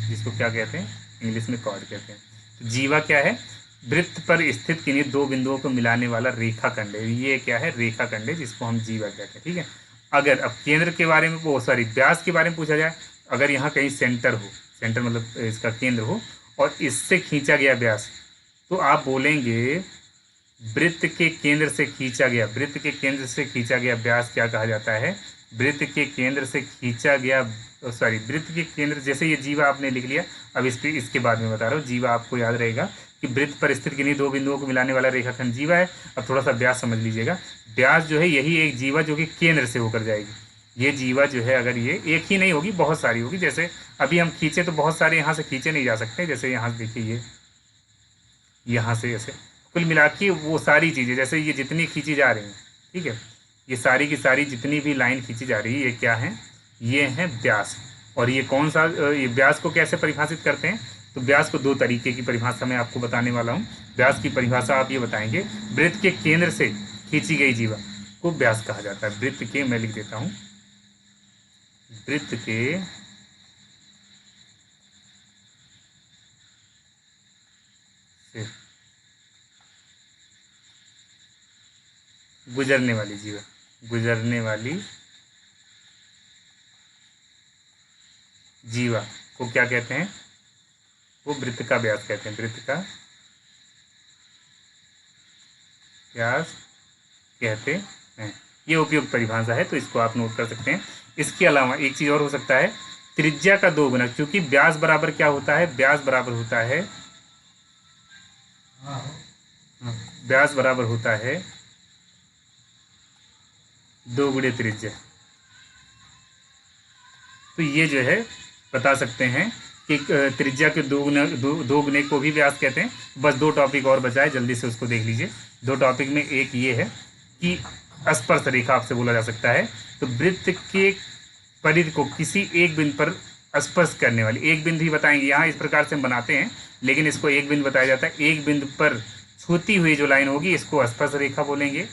जिसको क्या कहते हैं, इंग्लिश में कॉर्ड कहते हैं। तो जीवा क्या है, वृत्त पर स्थित किन्हीं दो बिंदुओं को मिलाने वाला रेखाखंड है, ये क्या है, रेखाखंड है, जिसको हम जीवा कहते हैं, ठीक है। अगर अब केंद्र के बारे में, वो सॉरी व्यास के बारे में पूछा जाए, अगर यहाँ कहीं सेंटर हो, सेंटर मतलब इसका केंद्र हो और इससे खींचा गया व्यास, तो आप बोलेंगे वृत्त के केंद्र से खींचा गया, वृत्त के केंद्र से खींचा गया व्यास क्या कहा जाता है, वृत्त के केंद्र से खींचा गया, सॉरी वृत्त के केंद्र, जैसे ये जीवा आपने लिख लिया। अब इसके बाद में बता रहा हूँ, जीवा आपको याद रहेगा कि वृत्त पर स्थित किन्हीं दो बिंदुओं को मिलाने वाला रेखाखंड जीवा है। अब थोड़ा सा व्यास समझ लीजिएगा, व्यास जो है यही एक जीवा जो कि केंद्र से होकर जाएगी। ये जीवा जो है अगर ये एक ही नहीं होगी, बहुत सारी होगी, जैसे अभी हम खींचे तो बहुत सारे यहाँ से खींचे नहीं जा सकते, जैसे यहाँ से देखिए ये यहाँ से ऐसे, कुल मिला के वो सारी चीज़ें जैसे ये जितनी खींची जा रही हैं, ठीक है, ये सारी की सारी जितनी भी लाइन खींची जा रही है, ये क्या है, ये है व्यास। और ये कौन सा, ये व्यास को कैसे परिभाषित करते हैं, तो व्यास को दो तरीके की परिभाषा मैं आपको बताने वाला हूँ। व्यास की परिभाषा आप ये बताएंगे, वृत्त के केंद्र से खींची गई जीवा को व्यास कहा जाता है। वृत्त के, मैं लिख देता हूँ, वृत्त के फिर गुजरने वाली जीवा, गुजरने वाली जीवा को क्या कहते हैं? वो वृत्त का व्यास कहते हैं, वृत्त का व्यास कहते हैं। ये उपयुक्त परिभाषा है, तो इसको आप नोट कर सकते हैं। इसके अलावा एक चीज़ और हो सकता है, त्रिज्या का 2 गुना, क्योंकि व्यास बराबर क्या होता है? व्यास बराबर होता है, व्यास बराबर होता है 2 गुणे त्रिज्या। तो ये जो है बता सकते हैं कि त्रिज्या के 2 गुने को भी व्यास कहते हैं। बस 2 टॉपिक और बचा है, जल्दी से उसको देख लीजिए। 2 टॉपिक में एक ये है कि स्पर्श रेखा आपसे बोला जा सकता है। तो वृत्त के परिधि को किसी एक बिंदु पर स्पर्श करने वाली, एक बिंदु ही बताएंगे, यहाँ इस प्रकार से हम बनाते हैं, लेकिन इसको एक बिंदु बताया जाता है। एक बिंदु पर छूती हुई जो लाइन होगी इसको स्पर्श रेखा बोलेंगे,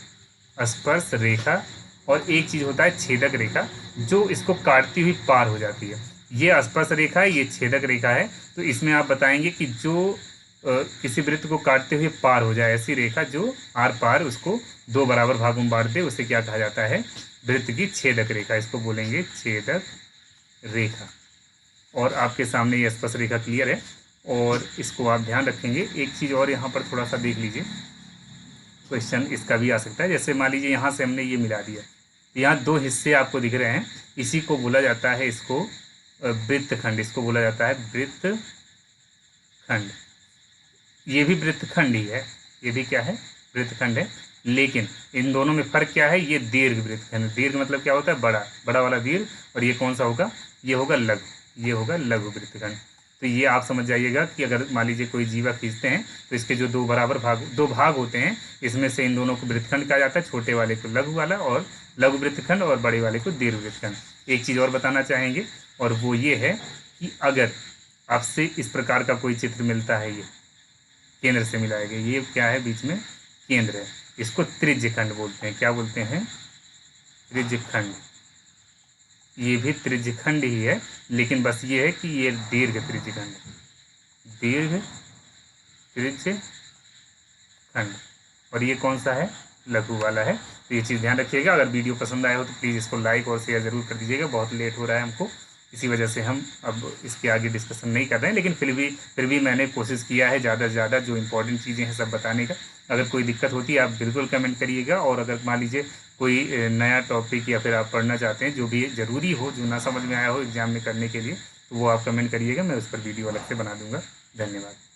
स्पर्श रेखा। और एक चीज़ होता है छेदक रेखा, जो इसको काटती हुई पार हो जाती है। ये स्पर्श रेखा है, ये छेदक रेखा है। तो इसमें आप बताएंगे कि जो किसी वृत्त को काटते हुए पार हो जाए, ऐसी रेखा जो आर पार उसको 2 बराबर भागों में बांट दे, उसे क्या कहा जाता है? वृत्त की छेदक रेखा, इसको बोलेंगे छेदक रेखा। और आपके सामने ये स्पर्श रेखा क्लियर है, और इसको आप ध्यान रखेंगे। एक चीज़ और यहाँ पर थोड़ा सा देख लीजिए, क्वेश्चन इसका भी आ सकता है। जैसे मान लीजिए यहाँ से हमने ये मिला दिया, यहाँ 2 हिस्से आपको दिख रहे हैं, इसी को बोला जाता है, इसको वृत्तखंड, इसको बोला जाता है वृत्तखंड। ये भी वृत्तखंड ही है, ये भी क्या है? वृत्तखंड है। लेकिन इन दोनों में फर्क क्या है? ये दीर्घ वृत्तखंड, दीर्घ मतलब क्या होता है? बड़ा, बड़ा वाला दीर्घ। और ये कौन सा होगा? ये होगा लघु, ये होगा लघु वृत्तखंड। तो ये आप समझ जाइएगा कि अगर मान लीजिए कोई जीवा खींचते हैं तो इसके जो 2 बराबर भाग, 2 भाग होते हैं, इसमें से इन दोनों को वृत्तखंड कहा जाता है, छोटे वाले को लघु वाला, और लघु वृत्तखंड, और बड़े वाले को दीर्घ वृत्तखंड। एक चीज़ और बताना चाहेंगे, और वो ये है कि अगर आपसे इस प्रकार का कोई चित्र मिलता है, ये केंद्र से मिलाया गया, ये क्या है? बीच में केंद्र है, इसको त्रिज्यखंड बोलते हैं। क्या बोलते हैं? त्रिज्यखंड। ये भी त्रिज्यखंड ही है, लेकिन बस ये है कि ये दीर्घ त्रिज्यखंड, दीर्घ त्रिज्यखंड। और ये कौन सा है? लघु वाला है। तो ये चीज़ ध्यान रखिएगा। अगर वीडियो पसंद आया हो तो प्लीज़ इसको लाइक और शेयर ज़रूर कर दीजिएगा। बहुत लेट हो रहा है हमको, इसी वजह से हम अब इसके आगे डिस्कशन नहीं कर रहे हैं, लेकिन फिर भी मैंने कोशिश किया है ज़्यादा से ज़्यादा जो इंपॉर्टेंट चीज़ें हैं सब बताने का। अगर कोई दिक्कत होती है आप बिल्कुल कमेंट करिएगा, और अगर मान लीजिए कोई नया टॉपिक या फिर आप पढ़ना चाहते हैं जो भी ज़रूरी हो, जो ना समझ में आया हो एग्ज़ाम में करने के लिए, तो वो आप कमेंट करिएगा, मैं उस पर वीडियो अलग से बना दूँगा। धन्यवाद।